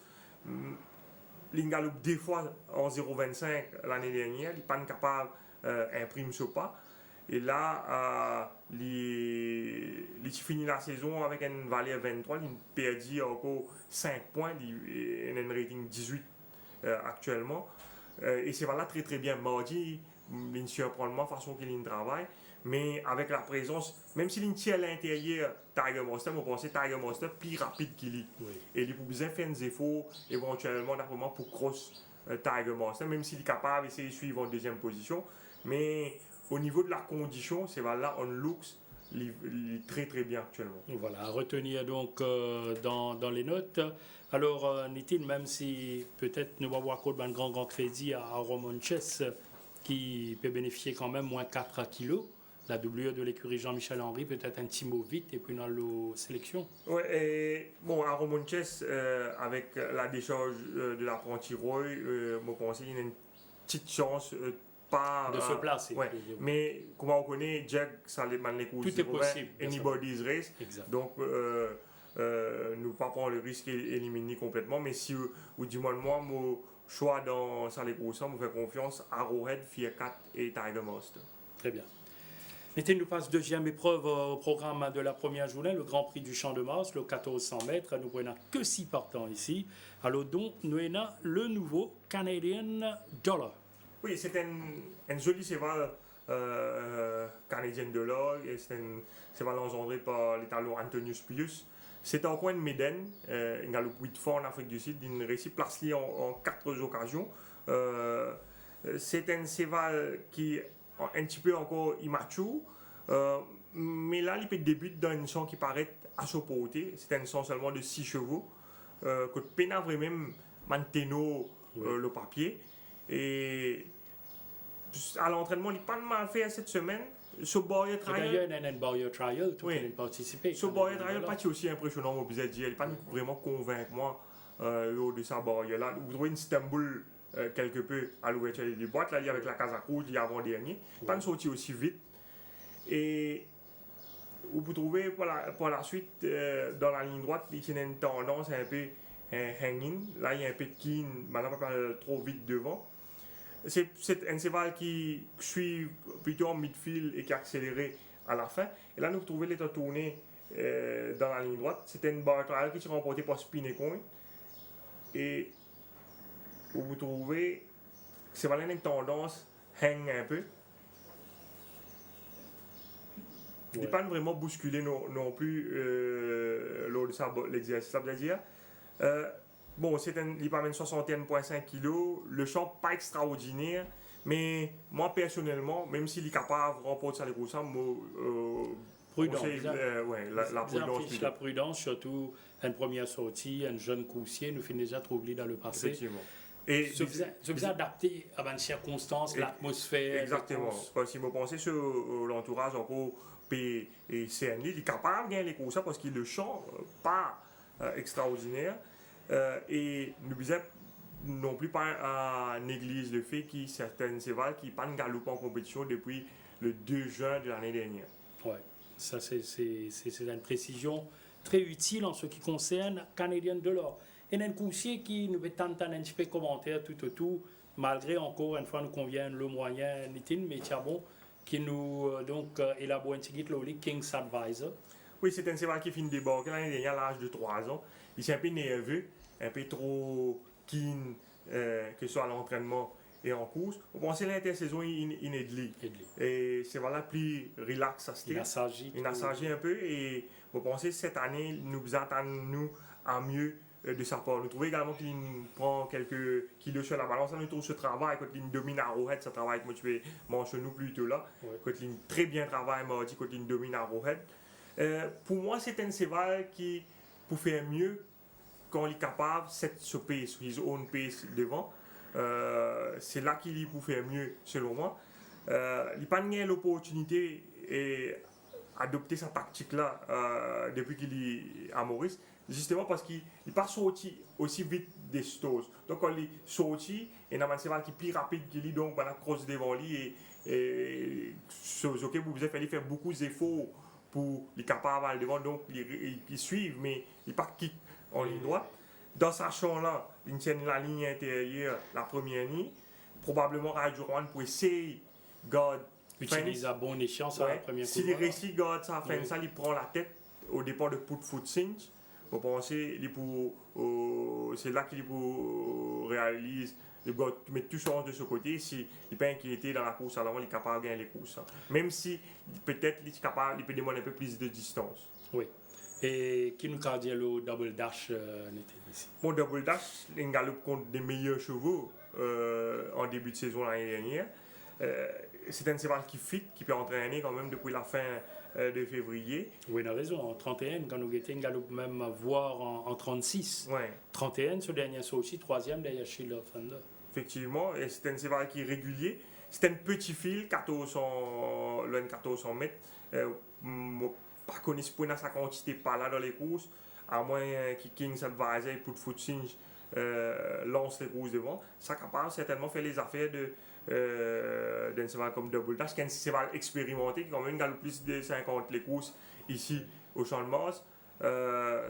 S2: Il galope deux fois en 0,25 l'année dernière, il n'est pas capable d'imprimer ce pas. Et là, il finit la saison avec une valeur 23, il perd encore 5 points, il a un rating 18 actuellement. Et c'est là très bien. Mardi, il surprend de façon qu'il travaille. Mais avec la présence, même s'il tient à l'intérieur Tiger Monster, on pense Tiger Monster plus rapide qu'il est.
S1: Oui.
S2: Et il peut bien faire des efforts éventuellement pour cross Tiger Monster, même s'il est capable d'essayer de suivre en deuxième position. Mais au niveau de la condition, c'est là, on looks, il est très bien actuellement.
S1: Voilà, à retenir donc dans les notes. Alors, Nitin, même si peut-être nous va voir un grand crédit à Roman Chess, qui peut bénéficier quand même moins 4 kilos. La doublure de l'écurie Jean-Michel Henry, peut-être un petit mot vite, et puis dans la sélection.
S2: Oui, et bon, à Roman Chess, avec la décharge de l'apprenti Roy, je pense qu'il y a une petite chance pas
S1: de se placer.
S2: Ouais. Mais comme on connaît, Jack, ça les courses.
S1: Tout est possible.
S2: Anybody's race.
S1: Exact.
S2: Donc, nous pas prendre le risque d'éliminer complètement. Mais si vous dites moi, mon choix dans ça les courses, je fais confiance à Arrowhead, Fiat 4 et Tiger Monster.
S1: Très bien. Mettez nous passe deuxième épreuve au programme de la première journée, le Grand Prix du Champ de Mars, le 1400 mètres. Nous prenons que 6 partants ici. Alors donc, nous avons le nouveau Canadian Dollar.
S2: Oui, c'est un joli cheval Canadian Dollar. C'est un cheval engendré par l'Italien Antonius Pius. C'est encore une médaine. Il a le 8 fois en Afrique du Sud. Il réussit place en 4 occasions. C'est un cheval qui est un petit peu encore immature. Mais là, il débute dans une son qui paraît assez portée. C'est un son seulement de 6 chevaux. Que peine à vraiment maintenir le papier. Et à l'entraînement, il n'est pas mal fait cette semaine. Ce Barrier Trial.
S1: Il y a un Barrier Trial, tout le monde participé.
S2: Ce Barrier Trial n'est pas aussi impressionnant, on peut dire. Il n'est pas vraiment convaincu moi de sa barrière là. Vous trouvez une Istanbul quelque peu à l'ouverture des boîtes, là, il y avec la Casa Rouge, il y a avant-dernier. Pas une sortie aussi vite. Et vous trouvez pour la suite, dans la ligne droite, il y a une tendance un peu hanging. Là, il y a un peu de keen, maintenant pas trop vite devant. C'est un cheval qui suit plutôt en midfield et qui a accéléré à la fin. Et là, nous trouvons l'état tourné dans la ligne droite. C'était une barre trial qui s'est remportée par Spinecoin. Et vous trouvez que c'est vraiment une tendance hang un peu. Il n'est pas vraiment bousculé non plus lors de l'exercice. Ça veut dire, bon, il pas même 61,5 kg. Le champ pas extraordinaire, mais moi personnellement, même s'il est capable de remporter les courses,
S1: prudent.
S2: La prudence.
S1: La prudence, surtout une première sortie, un jeune coursier, nous finissons déjà troublés dans le passé.
S2: Effectivement. Et
S1: se faisait adapter à une circonstance, l'atmosphère.
S2: Exactement. Parce que si vous pensez sur l'entourage encore et CND, il est capable de gagner les courses parce qu'il le chant pas extraordinaire. Et nous ne devons non plus pas à négliger le fait qu'il y a certains chevals qui pas galopent en compétition depuis le 2 juin de l'année dernière.
S1: Oui, ça c'est une précision très utile en ce qui concerne Canadian Dollar. Et un coursier qui nous fait tant un petit peu commentaire tout autour, malgré encore une fois nous convient le moyen Nitin, mais bon, qui nous donc élabore un petit peu le King's Advisor.
S2: Oui, c'est un cheval qui finit débarquer l'année dernière à l'âge de 3 ans. Il est un peu nerveux, un peu trop keen, que ce soit à l'entraînement et en course. On pensait l'intersaison inédite. Et c'est voilà plus relax à ce
S1: Il
S2: a s'agi un peu et on pensait cette année nous attendons à mieux de sa part. Nous trouvons également qu'il prend quelques kilos sur la balance. Nous trouvons ce travail quand il domine Arrowhead, ce travail que moi tu vais mentionner plus tôt là. Quand il très bien travaille mardi, quand il domine Arrowhead. Pour moi, c'est un cheval qui peut faire mieux quand il est capable de se pace, his own pace devant. C'est là qu'il peut faire mieux selon moi. Il n'a pas eu l'opportunité d'adopter sa tactique là depuis qu'il est à Maurice, justement parce qu'il n'est pas sorti aussi vite des stores. Donc quand il est sorti, il y a un cheval qui est plus rapide qu'il est, donc il a cross devant lui et vous avez faire beaucoup d'efforts pour les capables d'aller devant, donc ils suivent, mais ils ne pas kick en ligne droite. Dans sa chambre là, il tient la ligne intérieure, la première ligne. Probablement Radio Rouen pour essayer de
S1: utiliser à bon escient sur la première course.
S2: S'il réussit garde sa fin, ça, il prend la tête au départ de Put Foot Cinch. Vous pensez, c'est là qu'il réalise. Il doit mettre tout ça de ce côté. S'il n'est pas inquiété dans la course, alors il est capable de gagner les courses. Même si peut-être il est capable, il peut demander un peu plus de distance.
S1: Oui. Et qui nous a dit le double dash ici?
S2: Mon double dash, il galope contre des meilleurs chevaux en début de saison l'année dernière. C'est un cheval qui fit, qui peut entraîner quand même depuis la fin de février.
S1: Oui, il a raison. En 31, quand nous étions, il galope même voir en 36.
S2: Ouais.
S1: 31, ce dernier saut aussi, troisième derrière Sheila Thunder.
S2: Effectivement, et c'est un cheval qui est régulier. C'est un petit fil, 1400 mètres. Pas connu pour sa quantité pas là dans les courses, à moins que King's Advisor et Put Foot Cinch lance les courses devant. Ça capable certainement faire les affaires d'un cheval comme Double Dash, qui est un cheval expérimenté, qui quand même gagne plus de 50 les courses ici au Champ de Mars.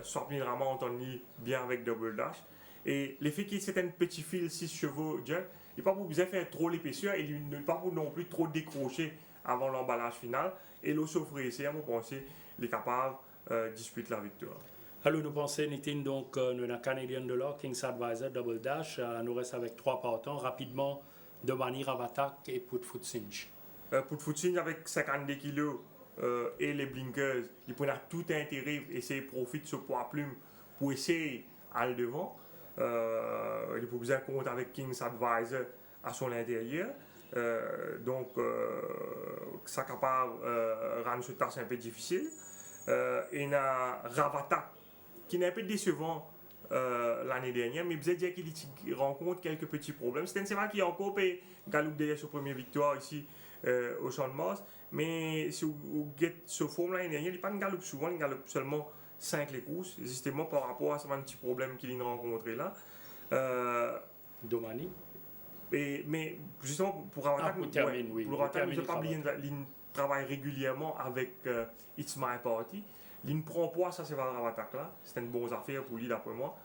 S2: Sorprenamment entendu bien avec Double Dash. Et l'effet qu'il c'est un petit fil 6 chevaux, il n'est pas pour vous faire trop l'épaisseur, et il n'est pas pour non plus trop décrocher avant l'emballage final. Et l'eau s'offre ici, vous pensez, il est capable de disputer la victoire.
S1: Alors nous pensons, Nitin, donc nous avons Canadian de l'or, King's Advisor, Double Dash. Nous reste avec 3 partants. Rapidement, Domani, Ravatak et Put Foot Cinch.
S2: Put Foot Cinch avec 52 kg et les blinkers, il prend tout intérêt, essayer de profiter de ce poids plume pour essayer à le devant. Il faut bien compte avec King's Advisor à son intérieur. Donc, ça capable rendre ce tâche un peu difficile. Et il y a Ravatak qui est un peu décevant l'année dernière, mais vous dire qu'il rencontre quelques petits problèmes. C'est un cheval qui a encore galope derrière sa première victoire ici au Champ de Mars, mais si vous avez ce forme l'année dernière, il n'est pas une galope souvent, il galope seulement 5 les courses, justement par rapport à ce petit problème qu'il a rencontré là.
S1: Domani.
S2: Mais justement pour Ravatak, il ne pas oublier qu'il travaille régulièrement avec It's My Party. Il ne prend pas ça cheval Ravatak là, c'est une bonne affaire pour lui d'après moi.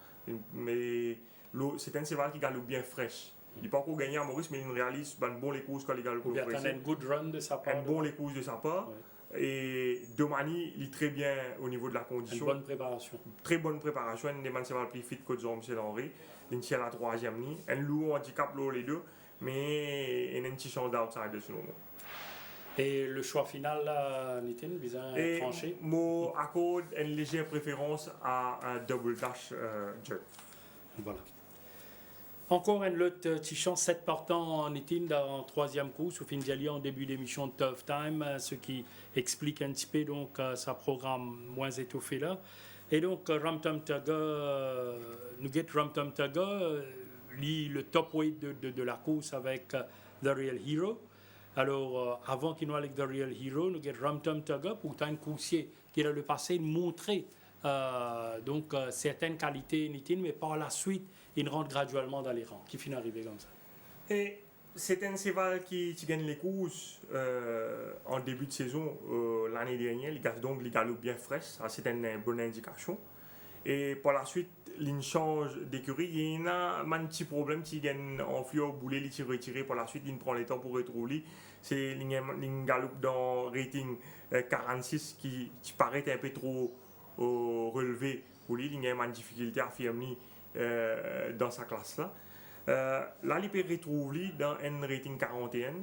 S2: Mais c'est un cheval qui galope bien fraîche. Il n'est pas encore gagné à Maurice, mais il réalise un bon les courses quand il galope fraîche.
S1: Il y a un good run de sa part.
S2: Un bon les courses de sa part. Ouais. Et Domani, il est très bien au niveau de la condition.
S1: Une bonne préparation.
S2: Très bonne préparation. Il est un cheval plus fit que Jean-Michel Henry. Il est à la 3e ligne. Un lourd handicap les deux, mais il a une petite chance d'outsider selon moi.
S1: Et le choix final, Nitin, bien tranché.
S2: Moi, accorde une légère préférence à un Double Dash Jet.
S1: Voilà. Encore un lot petit chance 7 partants en Nitin dans 3e course au Findiali en début d'émission de Tough Time, ce qui explique un petit peu donc sa programme moins étoffé là. Et donc Ramtum Taga, nous get Ramtum Taga, le top weight de la course avec The Real Hero. Alors, avant qu'il nous avec The Real Hero, nous avons Ramtum Taga, pourtant un coursier qui a le passé montré certaines qualités, mais par la suite, il rentre graduellement dans les rangs, qui finit arrivé comme ça.
S2: Et c'est un cheval qui gagne les courses en début de saison l'année dernière, il galope bien fraîche, ça c'est une bonne indication. Et par la suite, il change d'écurie. Il y a un petit problème qui gagne en fleur au boulet, il s'est retiré. Par la suite, il prend le temps pour retrouver. C'est une galope dans rating 46 qui paraît un peu trop relevé pour lui. Il y a une difficulté à affirmer dans sa classe là. Là, il peut retrouver dans un rating 41.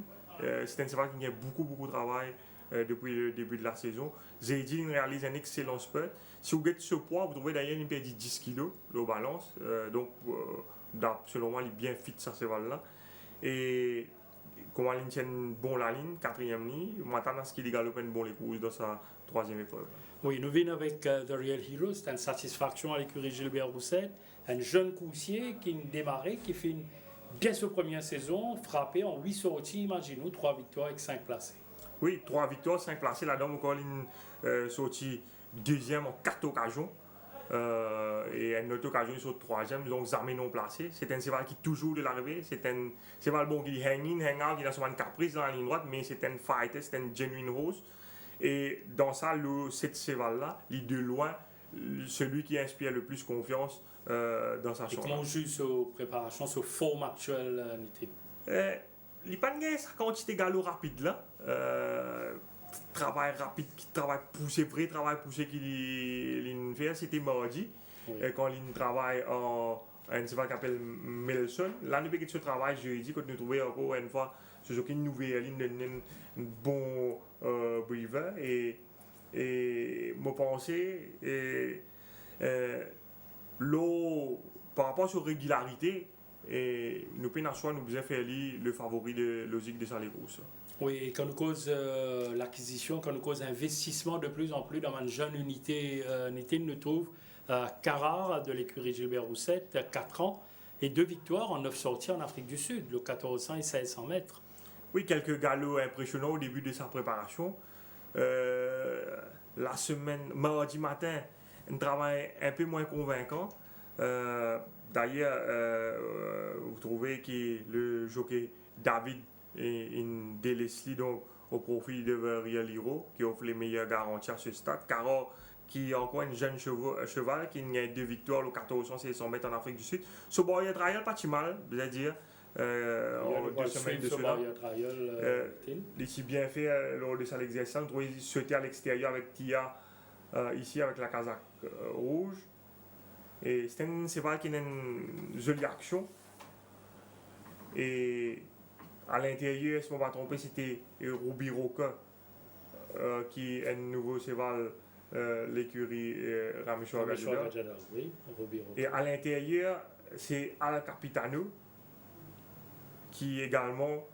S2: C'est un cheval qui a beaucoup de travail depuis le début de la saison. Zedine réalise un excellent spurt. Si vous avez ce poids, vous trouvez d'ailleurs qu'il perd 10 kg au balance. Donc, selon moi, il est bien fit sur ce cheval-là. Et comment il tient bon la ligne, quatrième ligne. Maintenant, est-ce qu'il galope une bonne course dans sa troisième épreuve?
S1: Oui, nous venons avec The Real Hero, c'est une satisfaction à l'écurie Gilbert Rousset. Un jeune coursier qui a démarré, qui fait bien sa première saison, frappé en 8 sorties, imaginez-nous, 3 victoires avec 5 placés.
S2: Oui, 3 victoires, 5 placés. Là-dedans, encore une sortie deuxième en 4 occasions. Et une autre occasion sur troisième, donc jamais non placé. C'est un cheval qui toujours de l'arrivée. C'est un cheval bon qui hang in, hang out, qui a souvent une caprice dans la ligne droite, mais c'est un fighter, c'est un genuine horse. Et dans ça, cette cheval-là, il est de loin celui qui inspire le plus confiance dans sa
S1: Et
S2: chambre.
S1: comment on juge sa préparation, sa forme actuelle, Nitin?
S2: Il n'y a pas de sa quantité galop rapide là. Travail rapide, travail poussé qu'il fait, c'était mardi.
S1: Oui.
S2: Quand il travaille en un cheval qui s'appelle Melson. Là, nous avons ce travail jeudi, quand nous trouvons encore une fois, c'est une nouvelle ligne, un bon brevet. Et mon pensée, par rapport à la régularité, et nous pouvons faire le favori de logique de Saléros.
S1: Oui, et quand nous cause l'acquisition, quand nous cause investissement de plus en plus dans une jeune unité, nous trouve Carrare de l'écurie Gilbert Rousset, 4 ans, et 2 victoires en 9 sorties en Afrique du Sud, le 1400 et 1600 mètres.
S2: Oui, quelques galops impressionnants au début de sa préparation. La semaine, mardi matin, un travail un peu moins convaincant. D'ailleurs, vous trouvez que le jockey David et une Leslie donc au profit de Real Hero qui offre les meilleures garanties à ce stade. Caro qui est encore un jeune cheval qui a 2 victoires au 1400 mètres en Afrique du Sud. Ce Boyer Trial pas si mal, je veux dire. En 2 semaines de cela. Il s'est bien fait lors de sa exercice. On sauter à l'extérieur avec Tia ici avec la casaque rouge. Et c'est un cheval qui a une jolie action. Et à l'intérieur, si on ne va pas tromper, c'était Ruby Roca qui est un nouveau cheval, l'écurie Rameshwar Gajada. Et à l'intérieur, c'est Al Capitano qui également.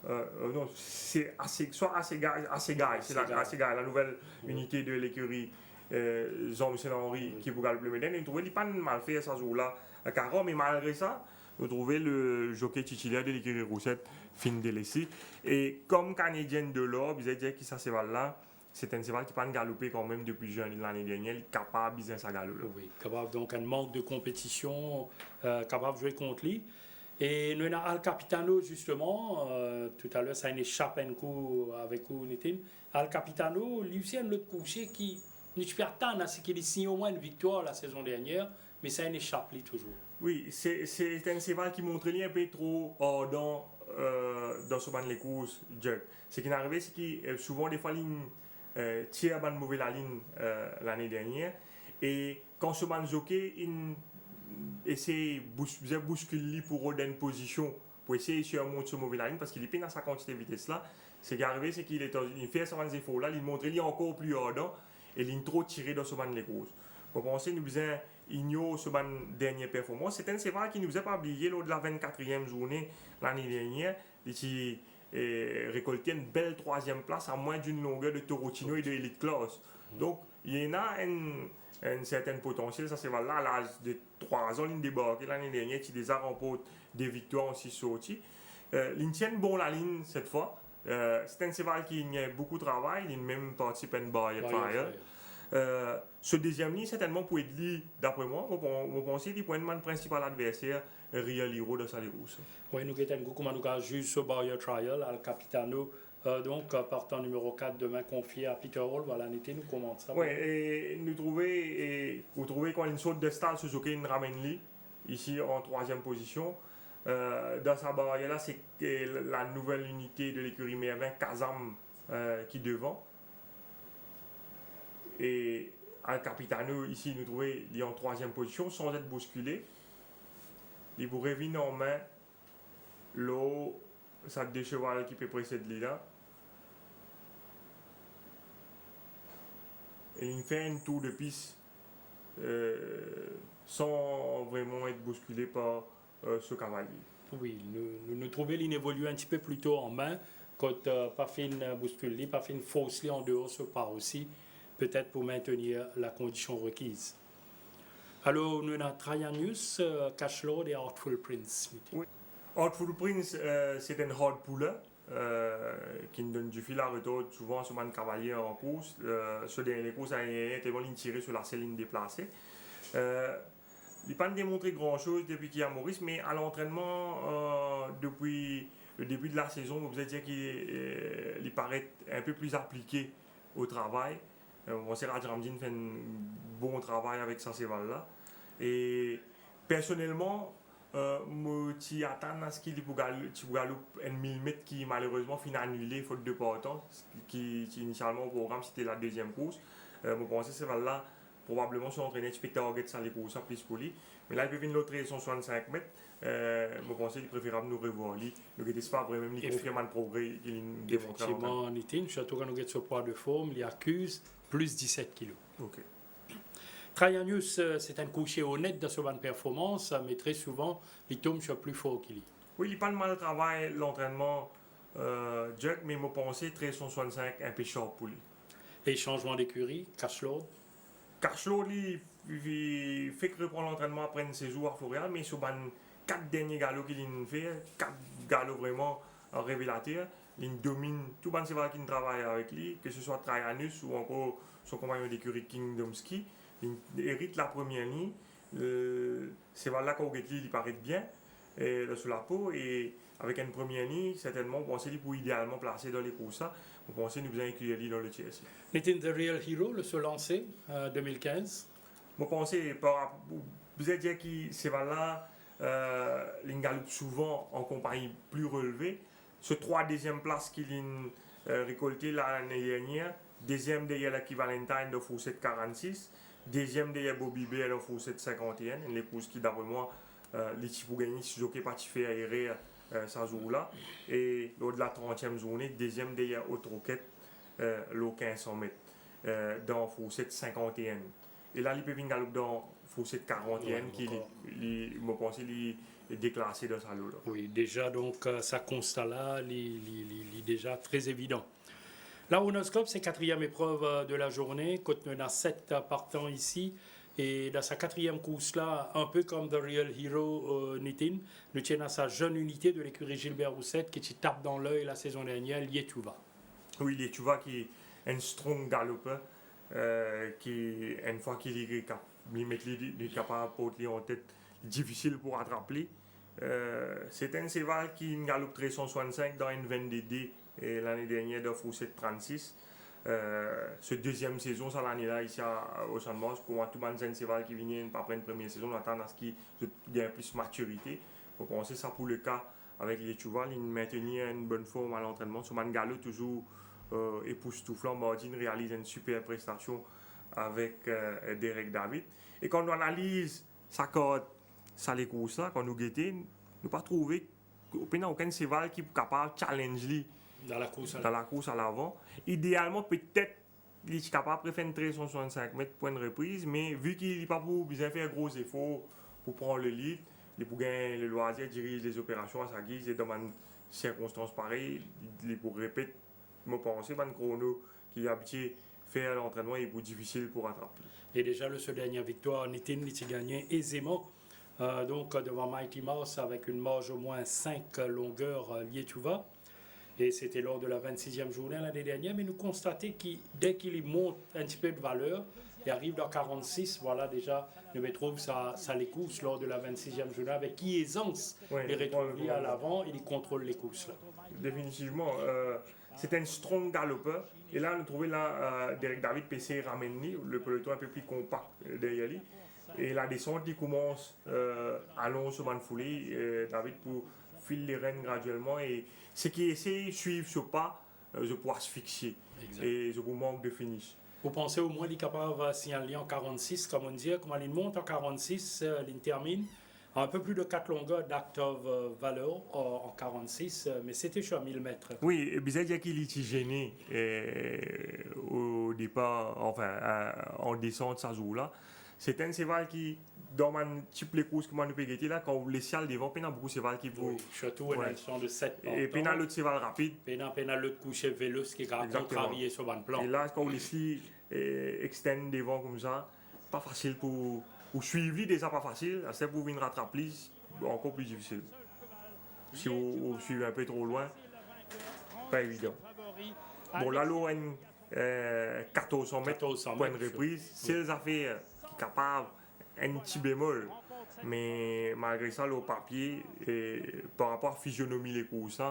S2: Non, c'est Assegai, c'est la nouvelle unité de l'écurie Jean-Michel Henry qui pour le médaille. Nous trouvons qu'il pas mal fait ce jour-là à Caron, mais malgré ça, nous trouvons le jockey titulaire de l'écurie Roussette, Finn Delessy. Et comme Canadien de l'or, vous avez dit que ça cheval-là, c'est un cheval qui pas galopé quand même depuis juin l'année dernière, il est capable de bien sa galop.
S1: Oui, capable donc un manque de compétition, capable de jouer contre lui. Et nous avons Al Capitano justement, tout à l'heure ça a échappé un coup avec vous, Nitin. Al Capitano, lui aussi un autre coucher qui ne peut pas attendre, c'est qu'il a signé au moins une victoire la saison dernière, mais ça a échappé toujours.
S2: Oui, c'est un cheval qui montre un peu trop ardent dans ce ban les courses. Ce qui est arrivé, c'est qu'il souvent des fois il tire à mauvais la ligne l'année dernière. Et quand ce ban jockey, il essaie de bousculer pour une position pour essayer de surmonter ce mauvais la ligne parce qu'il est pas dans sa quantité de vitesse là. Ce qui est arrivé, c'est qu'il fait ce ban efforts là, il montre qu'il est encore plus ardent et il est trop tiré dans ce ban les courses. Pour penser, nous faisons ignore ce ban dernière performance. C'est un cheval qui nous a pas oublié lors de la 24e journée l'année dernière. Il a récolté une belle 3e place à moins d'une longueur de Torotino et de Elite Class. Donc, il y en a un certain potentiel. Ça, cheval-là, à l'âge de 3 ans, il débarqué l'année dernière. Il déjà remporté des victoires en 6 sorties. Il tient bon la ligne cette fois. C'est un cheval qui a beaucoup de travail. Il a même participé à une barrière trial. Ce deuxième ligne, certainement pour être lié, d'après moi, vous pensez qu'il peut être le principal adversaire, Real Hero de Saléros.
S1: Oui, nous avons beaucoup de juge ce barrier trial, Al Capitano, donc partant numéro 4 demain confié à Peter Hall. Voilà, nous commençons ça.
S2: Oui, et vous trouvez quand une sorte de stade Suzuki, une ramène lui, ici en 3e position. Dans sa barrière là, c'est la nouvelle unité de l'écurie Mervin, Kazam, qui est devant. Et Al Capitano, ici, nous trouvons, il est en 3e position sans être bousculé. Il vous revenir en main là, ça deux chevaux qui peut précéder là. Et il fait un tour de piste sans vraiment être bousculé par ce cavalier.
S1: Oui, nous trouvons qu'il évolue un petit peu plus tôt en main, quand pas fin bousculer, pas fin fausser en dehors ce part aussi, peut-être pour maintenir la condition requise. Alors, nous avons Traianius, Cashlord et Artful Prince.
S2: Oui. Artful Prince, c'est un hard puller qui nous donne du fil à retordre souvent sur un cavalier en course. Sur les courses aériennes, ils vont tirer sur la céline déplacée. Il n'a pas démontré grand-chose depuis qu'il y a Maurice, mais à l'entraînement, depuis le début de la saison, vous pouvez dire qu'il paraît un peu plus appliqué au travail. On sait que Ramdin fait un bon travail avec sa cheval-là. Et personnellement, je m'attends à ce qu'il y ait un 1000 mètres qui malheureusement finit annulé faute de partant, qui initialement au programme c'était la deuxième course. Je pense que ce cheval-là, probablement, son entraîneur peut target sans les courses plus pour lui. Mais là, il peut venir l'autre 165 mètres. Je pense qu'il est préférable de nous revoir. Nous n'avons pas vraiment confirmé le progrès qu'il démontre.
S1: Effectivement, Nitin, surtout quand nous avons ce poids de forme, il accuse plus 17 kg.
S2: Okay.
S1: Traianius, c'est un coucher honnête dans son performance, mais très souvent, il tombe sur plus fort qu'il est.
S2: Oui, il n'a pas de mal travail, l'entraînement, Jack, mais je pense que 1365 un peu short pour lui.
S1: Et changement d'écurie, Cashlord.
S2: Cashlord, il fait que reprendre l'entraînement après une saison à Fourial, mais sur les 4 derniers galops qu'il a fait, 4 galops vraiment révélateurs, il domine tout le monde qui travaille avec lui, que ce soit Traianius ou encore son compagnon d'écurie Kingdom Ski. Il hérite la première ligne. C'est là qu'on il paraît bien sur la peau. Et avec une première ligne, certainement, on pensait qu'il pouvait idéalement placer dans les courses. On pensait nous bien inclure lui dans le TSC.
S1: N'était The Real Hero, le se lancer 2015.
S2: Je pensais, vous avez dit que c'est là, il galope souvent en compagnie plus relevée. Ce 3 deuxième place qu'il a récolté l'année dernière, deuxième derrière la Valentine de Fourset 46. Deuxième derrière Bobby Bell en Fourset 51, les courses qui d'après moi, les types pour gagner, si j'ai pas fait aérer ça jour-là. Et lors de la 30e journée, deuxième derrière Haute Roquette, l'eau 1500 mètres, dans Fourset 51. Et là, il peut venir galoper dans Fourset 41, qui, je pense, il est déclassé dans sa lot.
S1: Oui, déjà, donc, ça constat-là, il est déjà très évident. La Honoscope, c'est 4e épreuve de la journée. Côte a 7 partants ici. Et dans sa 4e course-là, un peu comme The Real Hero Nitin, nous tenons à sa jeune unité de l'écurie Gilbert Roussette qui tape dans l'œil la saison dernière, Lietuva.
S2: Oui, Lietuva qui est un strong galopeur, qui, une fois qu'il est capable de porter en tête, difficile pour attraper. C'est un cheval qui galope 365 dans une 22D. Et l'année dernière de Fourset 36. Ce deuxième saison, ça l'année-là, ici au Champ de Mars, pour moi, tout le monde c'est un cheval qui vient après une première saison, on attend à ce qu'il ait plus de maturité. Pour penser ça pour le cas avec les chevals, il maintenir une bonne forme à l'entraînement. Sur Mangalo, toujours époustouflant, Mardine réalise une super prestation avec Derek David. Et quand on analyse sa corde, ça les courses là, quand nous guettons, nous pas trouvé aucun cheval qui est capable de challenger
S1: dans la course
S2: à l'avant. Idéalement, peut-être il est capable de faire une 365 mètres pour une reprise, mais vu qu'il n'est pas pour besoin faire gros efforts pour prendre le lead, il pour gagner le loisir, diriger les opérations à sa guise et dans une circonstance pareille, il pour répéter, je pense, un chrono qui est habitué à faire l'entraînement est plus difficile pour attraper.
S1: Et déjà, le seul dernière victoire, Nitin, il gagné aisément. Donc devant Mighty Mouse avec une marge au moins 5 longueurs Lietuva. Et c'était lors de la 26e journée l'année dernière, mais nous constatons que dès qu'il monte un petit peu de valeur, il arrive dans 46, voilà déjà, nous retrouvons ça les courses lors de la 26e journée avec qui aisance les retrouver à l'avant, il contrôle les courses là.
S2: Définitivement, c'est un strong galopeur. Et là, nous trouvons Derek David PC ramène le peloton un peu plus compact derrière lui. Et la descente, il commence à long sur une foulée, David pour filer les rênes graduellement. Et ce qui essaie de suivre ce pas, je peux asphyxier. Et je vous manque de finish.
S1: Vous pensez au moins qu'il est capable de signaler en 46, comme on dit, comment il monte en 46, il termine. Un peu plus de 4 longueurs d'Act of Valor en 46, mais c'était sur 1000 mètres.
S2: Oui, et bizarre dire qu'il était gêné au départ, enfin en descente, ça joue là. C'est un cheval qui, dans un type les courses que moi nous pégété là, quand vous laissez le devant, il y a beaucoup de cheval qui vous.
S1: Oui, surtout
S2: Ouais.
S1: ouais. Elles sont de 7
S2: Et puis il y a l'autre cheval rapide.
S1: Puis il y a l'autre coucher vélo qui a contrarié sur le plan.
S2: Et là, quand vous laissez extend devant comme ça, pas facile pour suivre, déjà pas facile. C'est pour venir rattraper, encore plus difficile. Si vous suivez un peu trop loin, pas évident. Bon, là, l'eau a 1400 mètres,
S1: 1400
S2: point de
S1: mètres,
S2: reprise. C'est les affaires qui sont capables, un petit bémol. Mais malgré ça, le papier, par rapport à la physionomie des courses,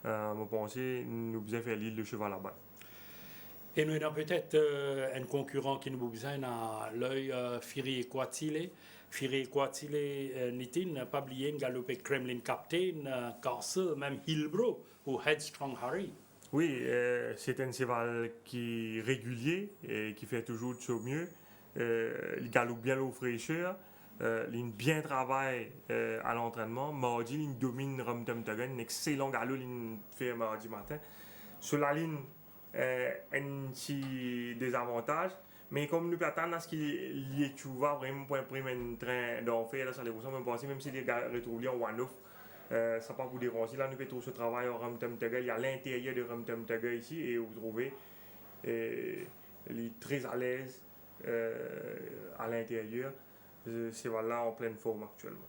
S2: je pense que nous devons faire l'île de cheval là-bas.
S1: Et nous avons peut-être un concurrent qui nous besoin à l'œil Firi Equatile. Firi Equatile Nitin, pas oublier un galopé Kremlin Captain, Castle, même Hillbrow ou Headstrong Harry.
S2: Oui, c'est un cheval qui est régulier et qui fait toujours de son mieux. Il galope bien l'eau fraîcheur. Il bien travaille à l'entraînement. Mardi, il domine Rumtumtagan. Un excellent galop, il fait mardi matin. Sur la ligne, un petit désavantage. Mais comme nous attendons à ce qu'il y ait vraiment pour imprimer un train d'enfer, ça les ressemble, même si les gars retrouvent en one-off. Ça pas vous déranger. Là, nous faisons ce travail au Rumtumtaga. Il y a l'intérieur de Rumtumtaga ici et vous trouvez il est très à l'aise à l'intérieur. C'est voilà en pleine forme actuellement.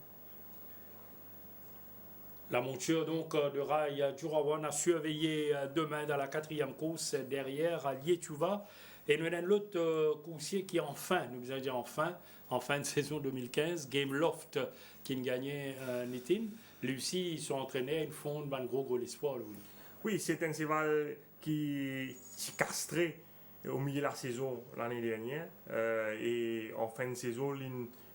S1: La monture donc de Rail Durawan a surveillé demain dans la 4e course derrière Lietuva. Et nous avons l'autre coursier qui nous allons dire en fin de saison 2015, Game Loft qui a gagné Nitin. Lui aussi, ils sont entraînés à une fonde, un gros espoir.
S2: Oui, c'est un cheval qui s'est castré au milieu de la saison l'année dernière. Et en fin de saison,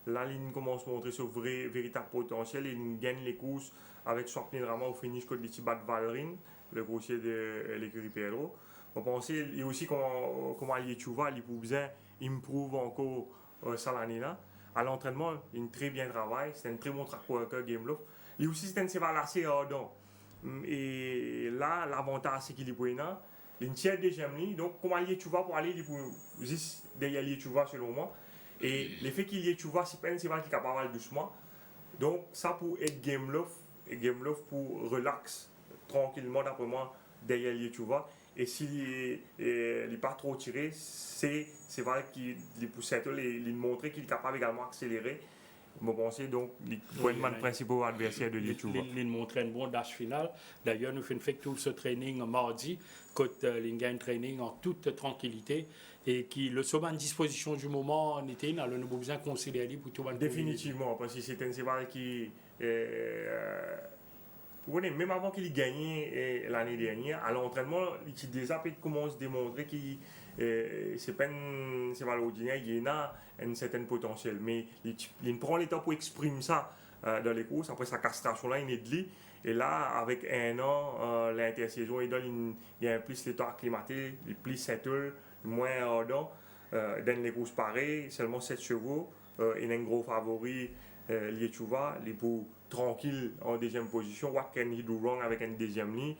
S2: la ligne commence à montrer son véritable potentiel. Il gagne les courses avec Swapnil Rama au finish contre l'Itibat Valrin, le grossier de l'écurie Pedro. On pensait et aussi comment Lietuva, il improuve encore ça l'année-là. À l'entraînement, il très bien travail. C'est un très bon track worker Game Love. Et aussi, c'est un cheval assez ardent. Et là, l'avantage, c'est qu'il est pour il tient deuxième ligne. Donc, comment Lietuva pour aller juste derrière Lietuva, selon moi. Et l'effet qu'il y ait, c'est pas un cheval qui est capable d'aller doucement. Donc, ça pour être Game Love, et Game Love pour relax tranquillement, d'après moi, derrière Lietuva. Et s'il n'est pas trop tiré, c'est cheval qui lui pousse à lui montrer qu'il est capable également d'accélérer. Je pense donc le principal adversaire de Lietuva.
S1: Il montre un bon dash final. D'ailleurs, nous faisons tout ce training mardi, côté l'ingame training en toute tranquillité. Et qui le sommet en disposition du moment en été, alors nous avons besoin de considérer pour tout le monde.
S2: Définitivement, parce que c'est un cheval qui. Même avant qu'il ait gagné l'année dernière, à l'entraînement, il déjà commence à démontrer qu'il c'est pas un cheval ordinaire, il a un certain potentiel. Mais il prend le temps pour exprimer ça dans les courses. Après sa castration-là, il est de lui. Et là, avec un an, l'intersaison, il y a plus le temps acclimaté, il plus settle, moins ardent. Dans les courses pareilles, seulement 7 chevaux. Il a un gros favori, Lietuva, il est pour tranquille en deuxième position. What can he do wrong avec une deuxième ligne?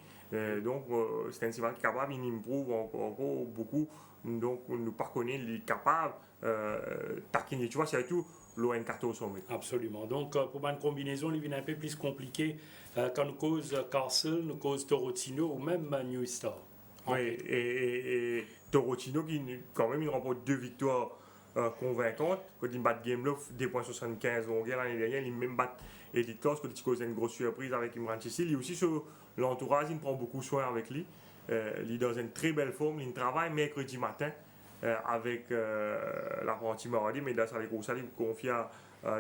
S2: Donc, c'est un cheval qui est capable, il improuve encore beaucoup. Donc, on ne pas connaît, il est capable taquiner, tu vois, c'est tout l'ON14 sommet.
S1: Absolument. Donc, pour une combinaison, il est un peu plus compliqué quand nous cause Castle, nous cause Torotino ou même New Star.
S2: Oui, et Torotino qui, quand même, il remporte 2 victoires convaincantes. Quand il bat Game Love, 2,75 longueurs l'année dernière, il même bat Editos, quand il cause une grosse surprise avec Imran Chissi. Il aussi sur l'entourage, il prend beaucoup soin avec lui. Il est dans une très belle forme. Il travaille mercredi matin avec l'apprenti mardi, mais dans les courses, il confie à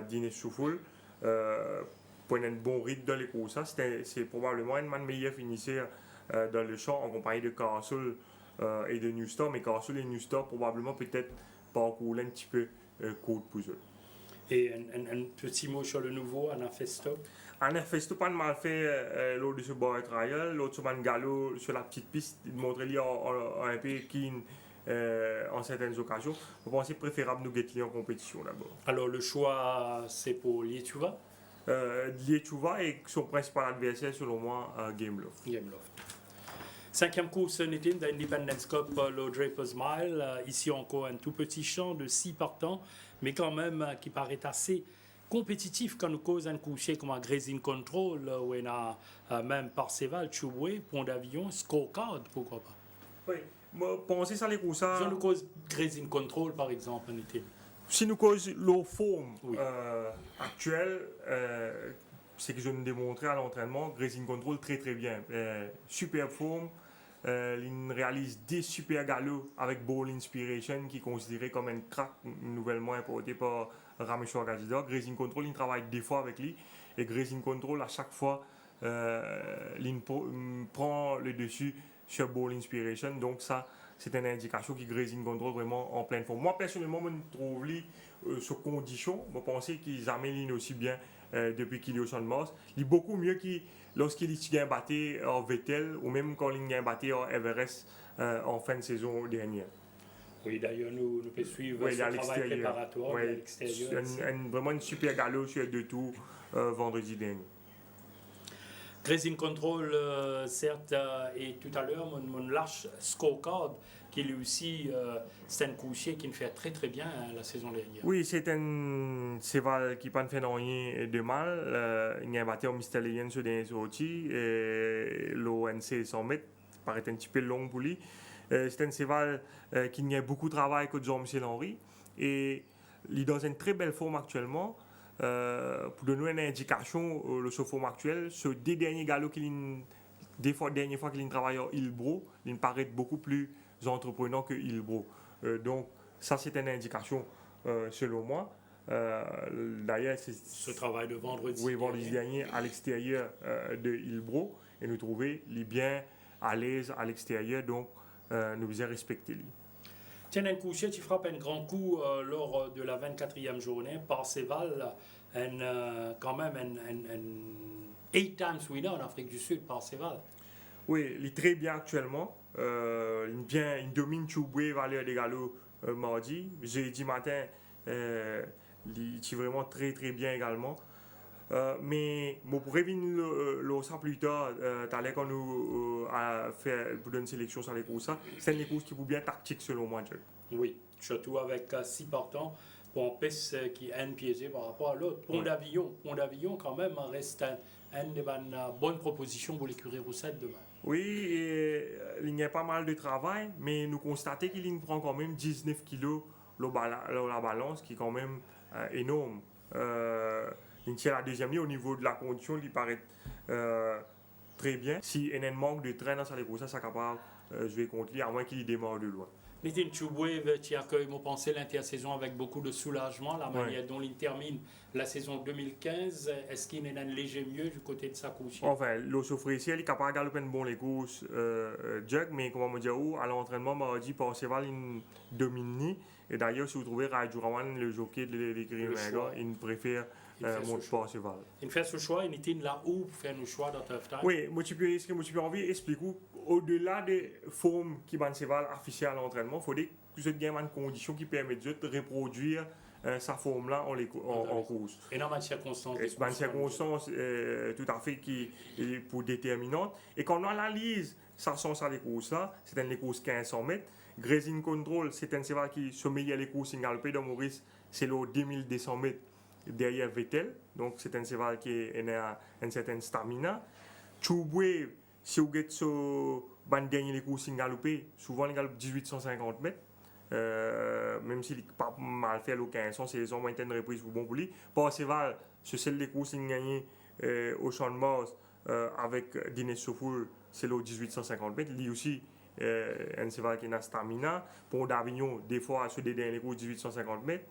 S2: Dinesh Soufoul pour un bon rythme dans les courses. C'est probablement un des meilleurs finisseurs dans le champ en compagnie de Castle et de New Star. Mais Castle et New Star, probablement, peut-être parcours un petit peu court pour eux.
S1: Et un petit mot sur le nouveau, Anafesto.
S2: Anafesto, pas de mal fait lors de ce bar trial. L'autre sur Gallo, sur la petite piste, il montrait un peu keen en certaines occasions. Je pense que c'est préférable de nous guetter en compétition d'abord.
S1: Alors, le choix, c'est pour Lietuva?
S2: Lietuva et son principal adversaire, selon moi, Gameloft.
S1: Gameloft. Cinquième course Nitin d'Independence Cup, le Draper's Mile. Ici encore un tout petit champ de 6 partants, mais quand même qui paraît assez compétitif quand nous cause un coucher comme un Grazing Control, où on a même Parseval, Chubwe, Pont d'Avion, Scorecard, pourquoi pas.
S2: Oui, moi, pensez ça les courses.
S1: Si nous cause Grazing Control, par exemple, Nitin.
S2: Si nous cause l'eau forme
S1: Oui.
S2: actuelle, c'est que je nous démontrais à l'entraînement, Grazing Control très très bien. Super forme, il réalise des super galops avec Ball Inspiration qui est considéré comme un crack nouvellement importé par Rameshwar Gajida. Grazing Control, il travaille des fois avec lui et Grazing Control à chaque fois il prend le dessus sur Ball Inspiration. Donc ça, c'est une indication qui Grazing Control vraiment en pleine forme. Moi personnellement, je trouve lui sur condition. Je pense qu'ils améliorent aussi bien depuis qu'il est au Champ de Mars. Il est beaucoup mieux lorsqu'il est un batté en Vettel ou même quand il est un batté en Everest en fin de saison dernière.
S1: Oui, d'ailleurs, nous pouvons suivre
S2: Oui,
S1: ce travail préparatoire
S2: oui,
S1: à l'extérieur.
S2: Vraiment une super galop sur deux tours vendredi dernier.
S1: Grazing Control, certes, et tout à l'heure, mon lâche Scorecard, qui lui aussi, c'est un coucher qui me fait très très bien la saison dernière.
S2: Oui, c'est un cheval qui n'a pas fait rien de mal. Il a battu au Mystérieux sur des sorties. L'ONC 100 mètres paraît un petit peu long pour lui. C'est un cheval qui a beaucoup de travail avec Jean-Michel Henry. Et il est dans une très belle forme actuellement. Pour donner une indication, le forme actuel, sur des derniers galops dernière fois qu'il travaille en Ilbro, il paraît beaucoup plus entreprenant que Ilbro. Donc, ça, c'est une indication selon moi. D'ailleurs, c'est
S1: ce travail de vendredi.
S2: Oui, vendredi dernier à l'extérieur de Ilbro. Et nous trouvons les bien à l'aise à l'extérieur. Donc, nous devons respecter lui.
S1: Tiens, un coucher, tu frappes un grand coup lors de la 24e journée. Parseval, quand même un 8 times winner en Afrique du Sud, Parseval.
S2: Oui, il est très bien actuellement. Il domine Chubwe, valeur des galops mardi. Jeudi matin, il est vraiment très très bien également. Mais pour revenir ça plus tard, quand nous fait pour une sélection sur les courses, c'est une course qui est bien tactique selon moi.
S1: Oui, surtout avec 6 partants pour un piste qui est piégé par rapport à l'autre. Pont d'Avillon quand même reste une bonne proposition pour l'écurie Roussette demain.
S2: Oui, il y a pas mal de travail, mais nous constatons qu'il prend quand même 19 kg la balance, qui est quand même énorme. Il tient la deuxième ligne au niveau de la condition, il paraît très bien. Si il y a un manque de train dans sa course, ça capable de jouer contre lui, à moins qu'il démarre de loin.
S1: Nitin Chubwe, tu accueilles mon pensée l'intersaison avec beaucoup de soulagement, la manière dont il termine la saison 2015. Est-ce qu'il est un léger mieux du côté de sa course?
S2: Enfin, l'Ossofriciel est capable de galoper bon les courses, Jug, mais comment me dire, à l'entraînement, mardi, Parseval, il domine. Et d'ailleurs, si vous trouvez Rajurawan, le jockey de l'écurie Mega, il préfère mon Parseval.
S1: Il fait ce choix, il était là où pour faire nos choix dans Tough Time?
S2: Oui, moi tu peux envie expliquer au-delà des formes qui van cheval affichées à l'entraînement, il faut que vous ayez une condition qui permet de reproduire sa forme là en course.
S1: Et dans une circonstance.
S2: Une circonstance tout à fait qui est pour déterminante. Et quand on analyse sa chance à les courses là, c'est une course 1500 mètres. Grazing Control, c'est un cheval qui se met à les courses galopées dans Maurice, c'est le 2200 mètres derrière Vettel. Donc c'est un cheval qui a une certaine stamina. Chubwe, si vous êtes sur le dernier courses galopées, souvent il galope 1850 mètres. Même s'il n'est pas mal fait le 1500, c'est les moyennes reprises pour bon pour lui. Parseval, c'est celle des courses gagnées au Champ de Mars avec Dines Sofoul, c'est le 1850 mètres. Lui aussi, un cheval qui a stamina. Pont d'Avignon, des fois, sur des derniers courses 1850 mètres.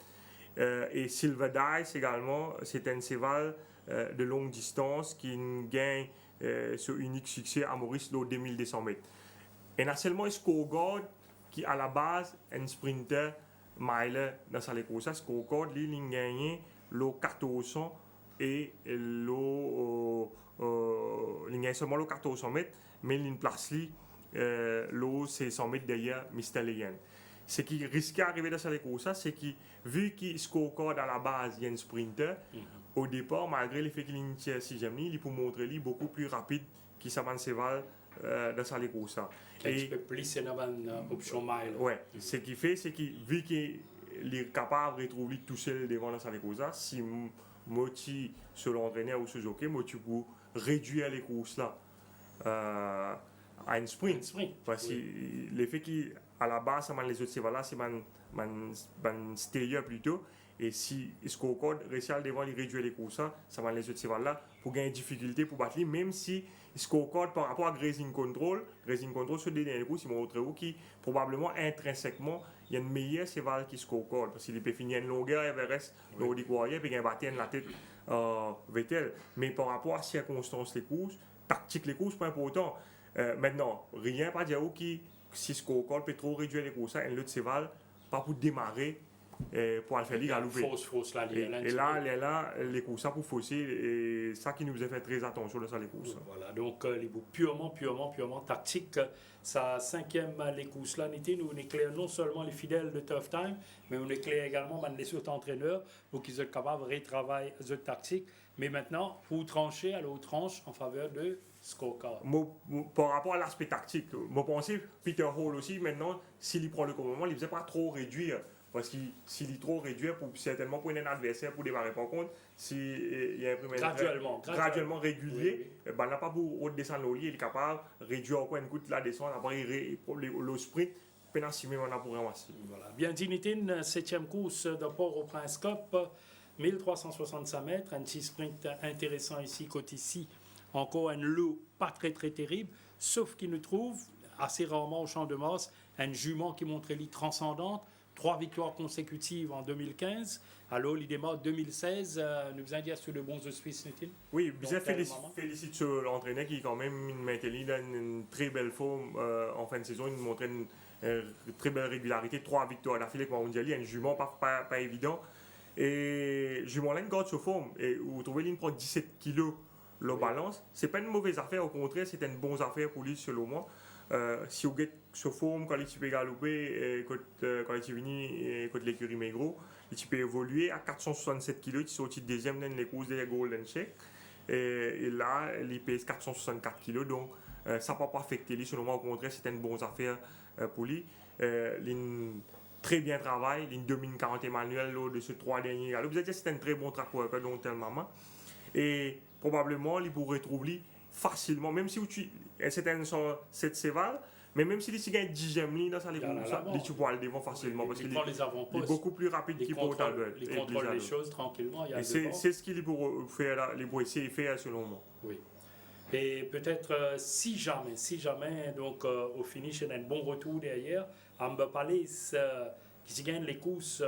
S2: Et Silver Dice également, c'est un cheval de longue distance qui gagne ce unique succès à Maurice, le 2200 mètres. Et n'a seulement Scorecard qui à la base un sprinter mile dans sa course. Scorecard lui il gagne le 1400 et le il gagne seulement le 1400 mètres, mais il place lui le 600 mètres derrière Mr. Leyen. Ce qui risque d'arriver dans sa course, c'est que vu qu'il Scorecard à la base il y a un sprinter, au départ, malgré le fait qu'il est 6e, il peut montrer lui beaucoup plus rapide qu'il s'avance Seval dans sa course.
S1: Un petit peu plus, c'est une option mile.
S2: Ouais, ce qu'il fait, c'est qu'il, vu qu'il est capable de retrouver tout seul devant dans sa course, si moi, sur l'entraîneur ou sur le jockey, moi, tu peux réduire les courses là à une sprint. Parce que l'effet qu'à la base, les autres Seval là, c'est un stayer plutôt. Et si scorecard réussit à devant les réduire les courses, ça va les autres Seval là pour gagner une difficulté pour battre, même si scorecard par rapport à Grazing Control sur des derniers coups, il montre qui probablement intrinsèquement il y a une meilleure Seval qui scorecard parce qu'il peut finir une longueur, il reste au décoyer puis il va battre la tête Vettel. Mais par rapport à circonstances les courses, tactique les courses pas important. Maintenant, rien pas dire qui si scorecard peut trop réduire les courses, un autre Seval pas pour démarrer. Pour le faire lire à louper. Et là, les courses pour fausser, et ça qui nous a fait très attention de ça, les courses.
S1: Voilà, donc les bouts purement tactique. Sa 5e les courses là, nous éclaire non seulement les fidèles de Tough Time, mais on éclaire également les autres entraîneurs pour qu'ils soient capables de retravailler les tactiques. Mais maintenant, pour trancher à l'autre tranche en faveur de scorecard.
S2: Par rapport à l'aspect tactique, je pense Peter Hall aussi, maintenant, s'il prend le commandement, il ne faisait pas trop réduire. Parce que s'il est trop réduit, certainement pour un adversaire pour démarrer. Par contre, s'il y a un graduellement régulier, il n'a pas pour descendre au lit, il est capable de réduire encore une goutte la descente, après le sprint, pénacimé maintenant pour ramasser.
S1: Voilà. Bien dit, une 7e course de Port-au-Prince Cup, 1365 mètres, un petit sprint intéressant ici, côté ici. Encore un lot pas très terrible, sauf qu'il nous trouve assez rarement au champ de Mars un jument qui montre l'île transcendante. 3 victoires consécutives en 2015. Alors, il démarre 2016. Nous vous indiquons sur le bon Suisse, n'est-il?
S2: Oui, bien félicite sur l'entraîneur qui, quand même, maintenu dans une très belle forme en fin de saison. Il montrait une très belle régularité. 3 victoires à la file avec Mondiali. Un jument pas évident. Et jument là, une grande forme. Et vous trouvez qu'il prend 17 kilos le balance. Ce n'est pas une mauvaise affaire. Au contraire, c'est une bonne affaire pour lui, selon moi. Si vous êtes sur forme, quand il peut galoper, quand il vient contre l'écurie Maigro, il peut évoluer à 467 kg, il sorti deuxième dans les courses des Golden Shake. Et là, il pèse 464 kg, donc ça ne peut pas affecter lui. Selon moi, au contraire, c'est une bonne affaire pour lui. Il très bien travaillé, il domine 40 manuel lors de ces 3 derniers galops. Vous avez dit que c'est un très bon track worker, donc tellement. Et probablement, il pourrait trouver facilement, même si c'est cette Seval, mais même s'il gagne 10e ligne dans sa course, tu peux aller devant facilement parce qu'il est beaucoup plus rapide qu'il peut Talbot.
S1: Il contrôle les choses tranquillement.
S2: Et c'est ce qu'il peut faire, il essayer de faire selon moi.
S1: Oui. Et peut-être si jamais, donc au finish, il y a un bon retour derrière, Amber Palace qui gagne les courses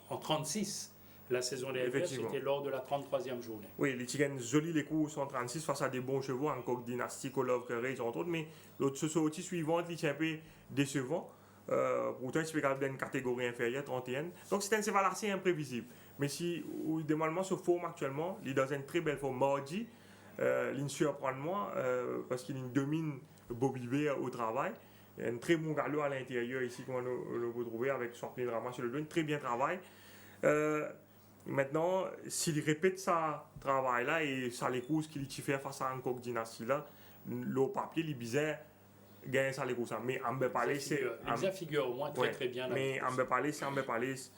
S1: en 36. La saison dernière, c'était lors de la 33e journée.
S2: Oui, les Tigans jolis les courses en 36 face à des bons chevaux, encore Dynasty, Love Courage, entre autres, mais l'autre sortie suivante, il est un peu décevant. Pourtant, il se fait dans une catégorie inférieure, 31. Donc, c'est un cheval assez imprévisible. Mais si, normalement, se forme actuellement, il est dans une très belle forme. Mardi, il surprend moi parce qu'il domine Bobby Bear au travail. Il y a un très bon galop à l'intérieur ici, qu'on peut trouver avec son plein de ramas sur le dos, un très bien travail. Maintenant, s'il répète ça travail là et ça les courses qu'il fait face à un dynastie là, le papier il bizarre gagne ça les courses. Mais Amber Palace c'est
S1: ça figure au moins très bien.
S2: Mais Amber Palace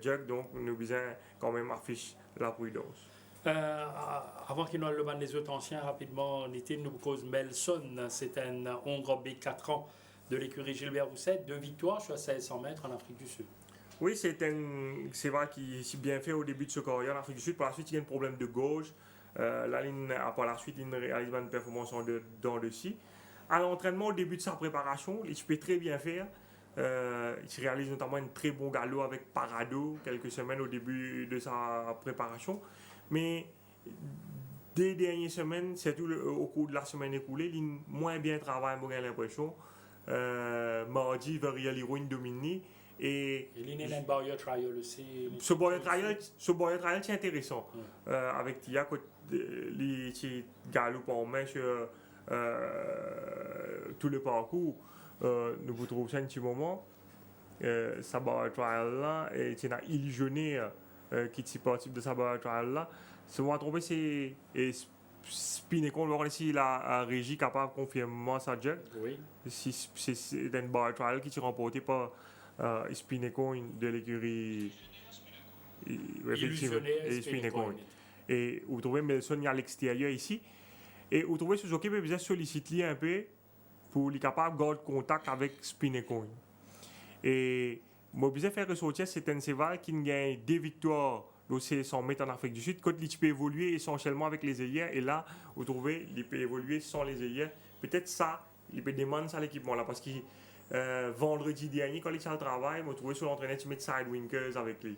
S2: Jack, donc nous besoin quand même affiche la prudence.
S1: Avant qu'il nous le ban des autres anciens rapidement, nous cause Melson, c'est un Hongre B4 ans de l'écurie Gilbert Rousset, 2 victoires sur 1600 mètres en Afrique du Sud.
S2: Oui, c'est vrai qu'il s'est bien fait au début de ce carrière en Afrique du Sud. Par la suite, il y a un problème de gauche. Par la suite, il réalise une performance en dents de scie. À l'entraînement, au début de sa préparation, il peut très bien faire. Il réalise notamment un très bon galop avec Parado quelques semaines au début de sa préparation. Mais des dernières semaines, surtout au cours de la semaine écoulée, il a moins bien travaillé, j'ai l'impression. Mardi, il va réaliser une dominée. Et
S1: il y a un barrier trial aussi.
S2: Ce barrier trial, c'est intéressant. Avec Tia, les galopes en main sur tout le parcours, nous vous trouvons ça un petit moment. Ce barrier trial là, c'est illusionné qui est parti de sa barre là. Si on va trouver, c'est Spineko, on va voir ici la régie capable de confirmer ça, Jack.
S1: Oui.
S2: Si c'est une barre trial qui est remportée par Spineko de l'écurie.
S1: Illusionnaire
S2: Spineko. Et vous trouvez Melson à l'extérieur ici. Et vous trouvez ce jockey peut bien solliciter un peu pour lui capable de garder contact avec Spineko. Et moi, je faire ressortir c'est un cheval qui gagne 2 victoires dans ses 100 mètres en Afrique du Sud. Quand il peut évoluer essentiellement avec les œillères, et là, vous trouvez, il peut évoluer sans les œillères. Peut-être ça, il peut demander ça à l'équipement là, parce que vendredi dernier, quand il est au travail, je trouvais sur l'entraîneur qui met Sidewinkers avec lui.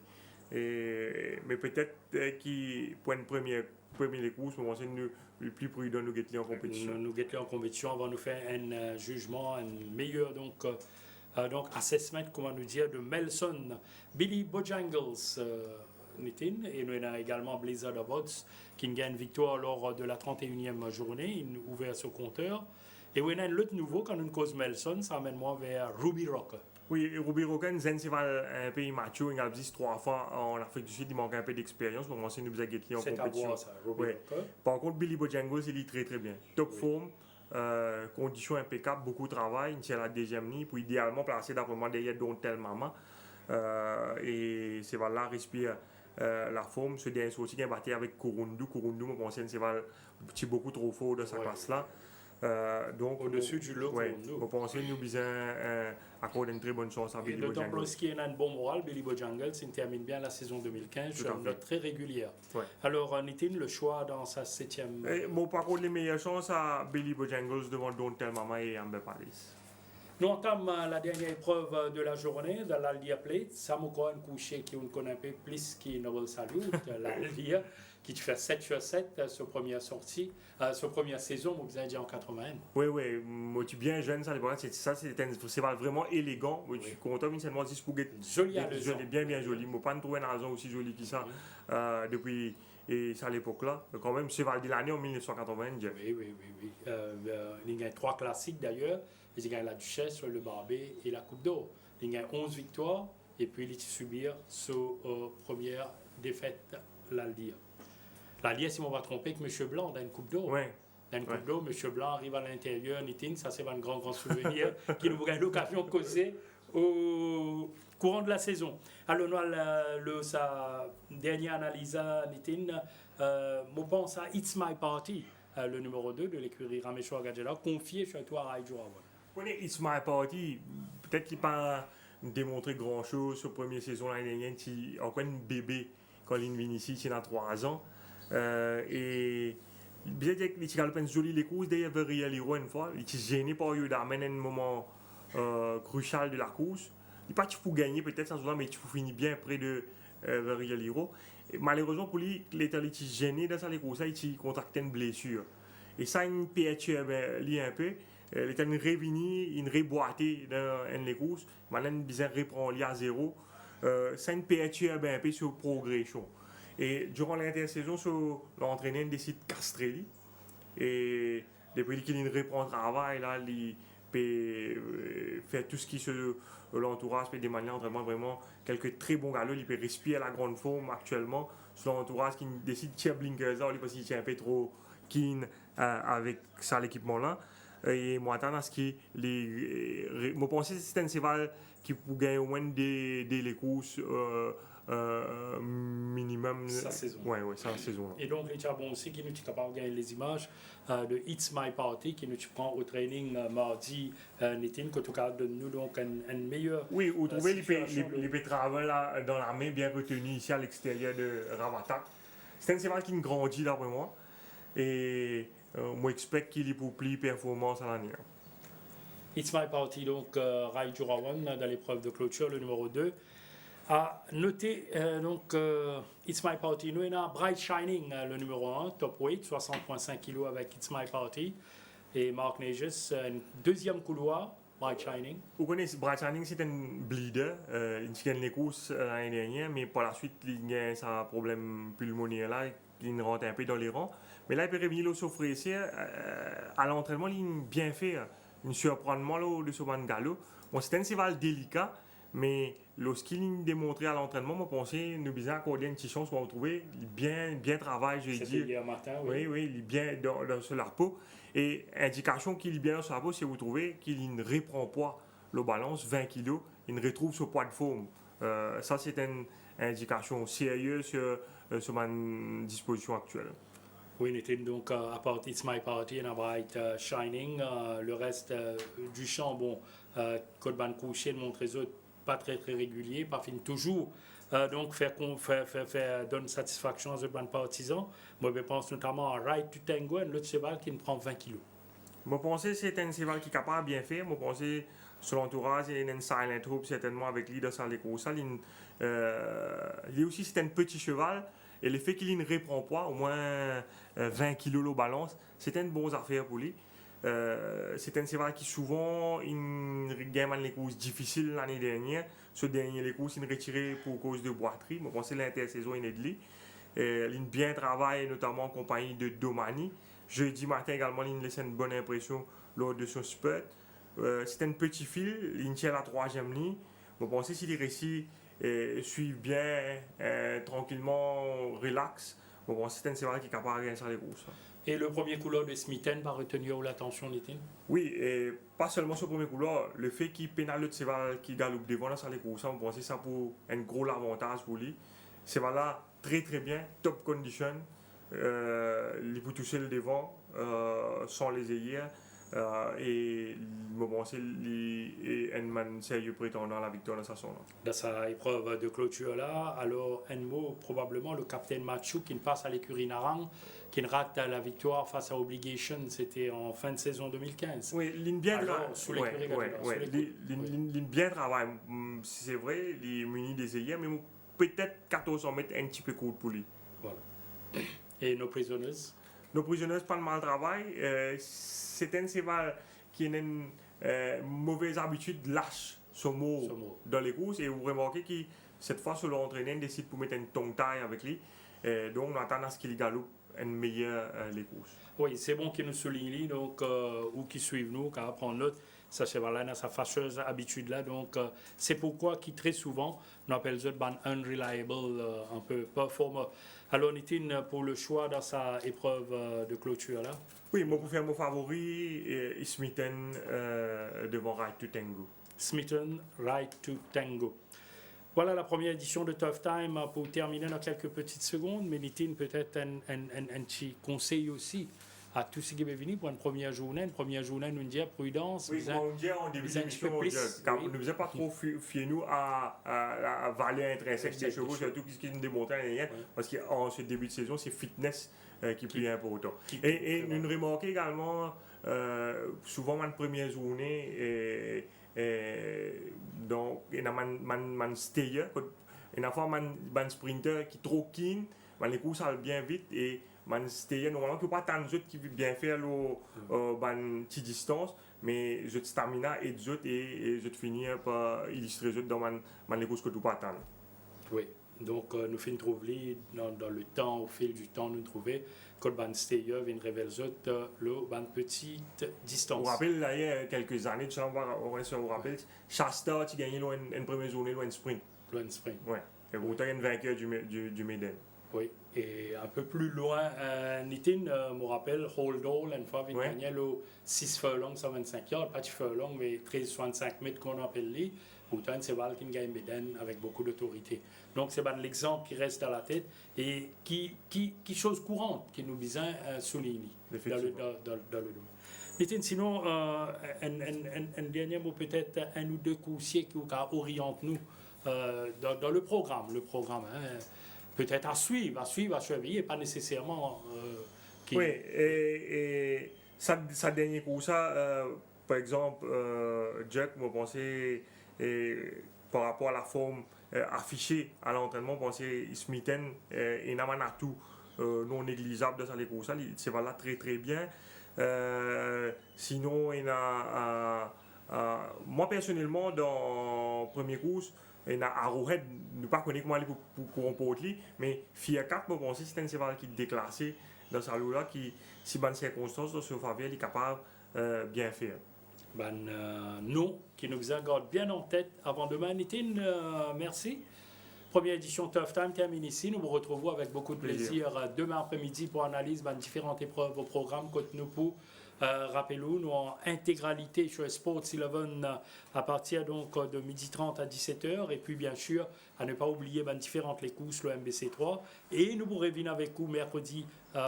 S2: Mais peut-être qu'il pour une première course, c'est le plus prudent de nous en compétition.
S1: Nous guetter en compétition avant de faire un jugement, un meilleur donc assessment, comment nous dire, de Melson, Billy Bojangles, Nitin, et nous avons également Blizzard of Odds qui gagne une victoire lors de la 31e journée, il a ouvert ce compteur. Et nous avons l'autre nouveau, quand nous cause Melson, ça amène moi vers Ruby Rock.
S2: Oui, Ruby Rocken, c'est un peu immature, il a dit 3 fois en Afrique du Sud, il manque un peu d'expérience, pour moi c'est nous a guetté en compétition.
S1: Ça, Ruby Rock.
S2: Par contre, Billy Bojangles, il est très très bien. Top forme, conditions impeccables, beaucoup de travail, il est à la deuxième ligne, puis idéalement placé d'après moi derrière Dontel Mama. Et c'est là respire la forme. Ce dernier aussi qui a battu avec Kurundu. Kurundu, je pense que c'est beaucoup trop fort de sa classe là. Donc,
S1: au-dessus du lot,
S2: je pense que nous besoin accorder une très bonne chance à Billy Bojangles.
S1: D'autant plus qu'il y a un bon moral, Billy Bojangles, il termine bien la saison 2015 sur une note très régulière.
S2: Ouais.
S1: Alors, Nitin, le choix dans sa 7e.
S2: Bon, par contre, les meilleures chances à Billy Bojangles devant Dontel Mama et Amber Paris.
S1: Nous entamons la dernière épreuve de la journée de l'Aldia Plate. Samouko, un coucher qui on connaît un peu plus qui Noble Salute, l'Aldia, qui fait 7 sur 7 ce première sortie, ce première saison, vous avez dit en 81.
S2: Oui, moi je suis bien jeune, ça, c'est vraiment élégant. Je suis content, mais c'est moi aussi pour
S1: joli,
S2: bien joli. Je ne pas trouver une raison aussi jolie que ça depuis à l'époque-là. Quand même, cheval de l'année en 1980.
S1: Oui. Il y a 3 classiques d'ailleurs. Il y a la Duchesse, le Barbet et la Coupe d'Or. Il y a 11 victoires et puis il a subir sa première défaite, l'Aldia. L'Aldia, si on va tromper avec M. Blanc dans une Coupe d'Or.
S2: Ouais.
S1: Dans une Coupe d'Or, M. Blanc arrive à l'intérieur, Nitin, ça c'est un grand souvenir qui nous a l'occasion de causer au courant de la saison. Alors, sa dernière analyse, Nitin, je pense à It's My Party, le numéro 2 de l'écurie Rameshwar Gajela, confié chez toi à Aïdjourawan.
S2: It's My Party, peut-être qu'il n'a pas démontré grand-chose sur la première saison l'année dernière. Il a encore un bébé quand il vient ici, il a 3 ans. Et bien dire qu'il a une jolie course, d'ailleurs, il veut y une fois. Il est gêné par eux d'amener un moment crucial de la course. Il n'est pas pour gagner peut-être sans cela, mais il finit bien près de Verrialiro. Malheureusement pour lui, il est gêné dans sa course, il a contracté une blessure. Et ça, il peut lui un peu. Il est revenu, il reboité dans les courses. Maintenant, il reprend lui à 0. Ça, il peut un peu sur progression. Et durant l'intersaison, l'entraîneur décide de castrer lui. Et depuis qu'il reprend le travail, là, il peut faire tout ce qui se l'entourage, peut démarrer vraiment quelques très bons galops. Il peut respirer à la grande forme actuellement. Sur l'entourage qui décide de tirer blinkers là, parce qu'il est un peu trop keen avec ça, l'équipement-là. Et moi, attends à ce que je pense que c'est un cheval qui peut gagner au moins des courses minimum.
S1: Sa saison.
S2: Oui, sa saison.
S1: Et donc, Richard Bon aussi qui nous est capable de gagner les images de It's My Party qui nous prend au training mardi, Nitin, que tout cas donne nous donc un meilleur.
S2: Oui, vous trouvez les pétraves dans l'armée bien retenus ici à l'extérieur de Ravata. C'est un cheval qui grandit d'après moi. Et moi, j'espère qu'il est pour plus performance à l'année.
S1: It's My Party, donc Rai Jurawan dans l'épreuve de clôture, le numéro 2. À noter, It's My Party, nous avons Bright Shining, le numéro 1, top weight, 60,5 kg avec It's My Party. Et Mark Nages, un deuxième couloir, Bright Shining.
S2: Vous connaissez, Bright Shining, c'est un bleeder. Il gagne les courses l'année dernière, mais par la suite, il a un problème pulmonaire là, il rentre un peu dans les rangs. Mais là, il peut revenir sur Fressier. À l'entraînement, il est bien fait. Il surprend de ce galop. Bon, c'est un cheval délicat, mais lorsqu'il démontré à l'entraînement, moi, pensais, nous disons qu'on a une petite chance, on va retrouver, il bien travaille, je vais
S1: C'était
S2: dire.
S1: hier matin,
S2: Oui, oui, il est bien sur la peau. Et indication qu'il est bien sur la peau, c'est vous trouvez qu'il ne reprend pas le balance, 20 kg, il ne retrouve ce poids de forme. Ça, c'est une indication sérieuse sur ma disposition actuelle.
S1: Oui, Nitin, donc à part It's My Party and Bright Shining, le reste du chant, bon, Code Ban couché, de montrer pas très régulier, pas fin toujours. Donc, donne satisfaction à ce ban partisan. Moi, je pense notamment à Right to Tango, un autre cheval qui me prend 20 kilos.
S2: Moi, je pense que c'est un cheval qui est capable de bien faire. Moi, je pense que sur l'entourage, il y a une silent troupe certainement avec lui dans sa léco. Il aussi, c'est un petit cheval. Et le fait qu'il ne reprend pas, au moins 20 kg au balance, c'est une bonne affaire pour lui. C'est un cheval qui souvent gagne les courses difficiles l'année dernière. Ce dernier, les courses, il retiré pour cause de boiterie. Je pense que l'intersaison est de lui. Il bien travaille, notamment en compagnie de Domani. Jeudi matin également, il laisse une bonne impression lors de son spurt. C'est un petit fil, il tient la troisième ligne. Je pense que s'il réussit suivre bien, tranquillement, relax, je pense que c'est un cheval qui est capable de gagner sur les courses.
S1: Et le premier couleur de Smithen va retenir l'attention, Nitin?
S2: Oui, et pas seulement ce premier couleur, le fait qu'il pénale le cheval qui galope devant sur les courses, je pense que ça pour un gros avantage pour lui. Ce cheval-là, très bien, top condition. Il peut toucher le devant sans les œillères. Et je pense qu'il est un sérieux prétendant à la victoire de sa son.
S1: Dans sa épreuve de clôture là, alors un mot, probablement le capitaine Machu qui ne passe à l'écurie Narang, qui ne rate la victoire face à Obligation, c'était en fin de saison 2015.
S2: Oui, l'in bien travaille. C'est vrai, il est muni des œillères, mais peut-être 1400 mètres un petit peu court pour lui.
S1: Voilà. Et nos prisonneuses?
S2: Nos prisonneuses, pas de mal travail. C'est un cheval qui a une mauvaise habitude lâche son mot dans les courses. Et vous remarquez que cette fois, sur l'entraîneur, décide pour mettre une tongue taille avec lui. Donc, on attend à ce qu'il galope une meilleure les courses.
S1: Oui, c'est bon qu'il nous souligne, donc, ou qu'il suive nous, car apprendre l'autre. Ça, cheval-là, dans sa fâcheuse habitude-là. Donc, c'est pourquoi qui très souvent, on appelle ça unreliable, un peu performer. Alors, Nitin, pour le choix dans sa épreuve de clôture-là?
S2: Oui, moi, pour faire mon favori, Smithen devant Right to Tango.
S1: Smithen, Right to Tango. Voilà la première édition de Tough Time pour terminer dans quelques petites secondes. Mais Nitin, peut-être un petit conseil aussi à tous ceux qui sont venus pour une première journée. Nous disons prudence.
S2: Oui, on dit en début d'émission, nous ne faisons pas trop fier nous à la valeur intrinsèque des chevaux, surtout ce qui nous démontre rien, parce qu'en ce début de saison, c'est fitness qui est plus important. Et nous remarquons également, souvent, dans la première journée, donc, il y a un stayer, il y a un sprinter qui est trop keen, les courses allent bien vite et man stayer normalement que pas tant de qui bien faire une petite distance, mais je stamina et je finir par illustrer dans les courses que tu pas tant.
S1: Oui, donc nous finissons trouver dans le temps, au fil du temps, nous trouver que le stayer vient révéler le petite distance.
S2: On rappelle là, il y a quelques années, on rappelle, Shasta qui gagnait une première journée loin sprint.
S1: Loin sprint.
S2: Ouais. Et vous avez un vainqueur du Méden.
S1: Oui, et un peu plus loin, Nitin me rappelle Holdall, une fois, il gagnait le 6 furlongs 125 yards, pas de furlong, mais 13,65 mètres qu'on appelle lui. Autant c'est Val qui gagne Méden avec beaucoup d'autorité. Donc c'est l'exemple qui reste à la tête et qui chose courante qui nous besoin souligner dans le domaine. Nitin, sinon, un dernier mot peut-être, un ou deux coursiers qui orientent nous dans le programme. Peut-être à suivre, à surveiller, pas nécessairement.
S2: Oui, et ça dernier coup, par exemple, Jack, moi, pensais, par rapport à la forme affichée à l'entraînement, je pensais Smithen et Naman Atou non négligeable dans les courses, c'est là très bien. Sinon, il y a, moi personnellement, dans la première course, il y a Arrowhead, je ne sais pas comment aller pour remporter lui, mais Fia 4, je pense que c'est un cheval qui est déclassé dans sa lot-là, qui, si dans les circonstances, sur Favier, il est capable de bien faire.
S1: nom qui nous garde bien en tête avant demain. Nitin, merci. Première édition Tough Time termine ici. Nous vous retrouvons avec beaucoup de plaisir demain après-midi pour analyse différentes épreuves au programme côte nous pour rappelez-vous, nous en intégralité sur Sports 11 à partir donc de 12h30 à 17h et puis bien sûr à ne pas oublier différentes les courses le MBC3 et nous vous revenons avec vous mercredi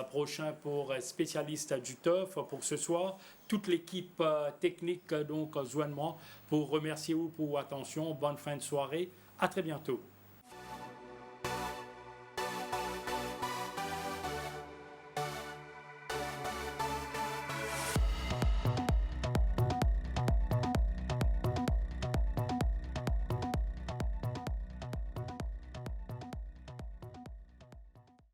S1: prochain pour spécialiste du TUF pour ce soir toute l'équipe technique donc joindement pour remercier vous pour votre attention, bonne fin de soirée, à très bientôt.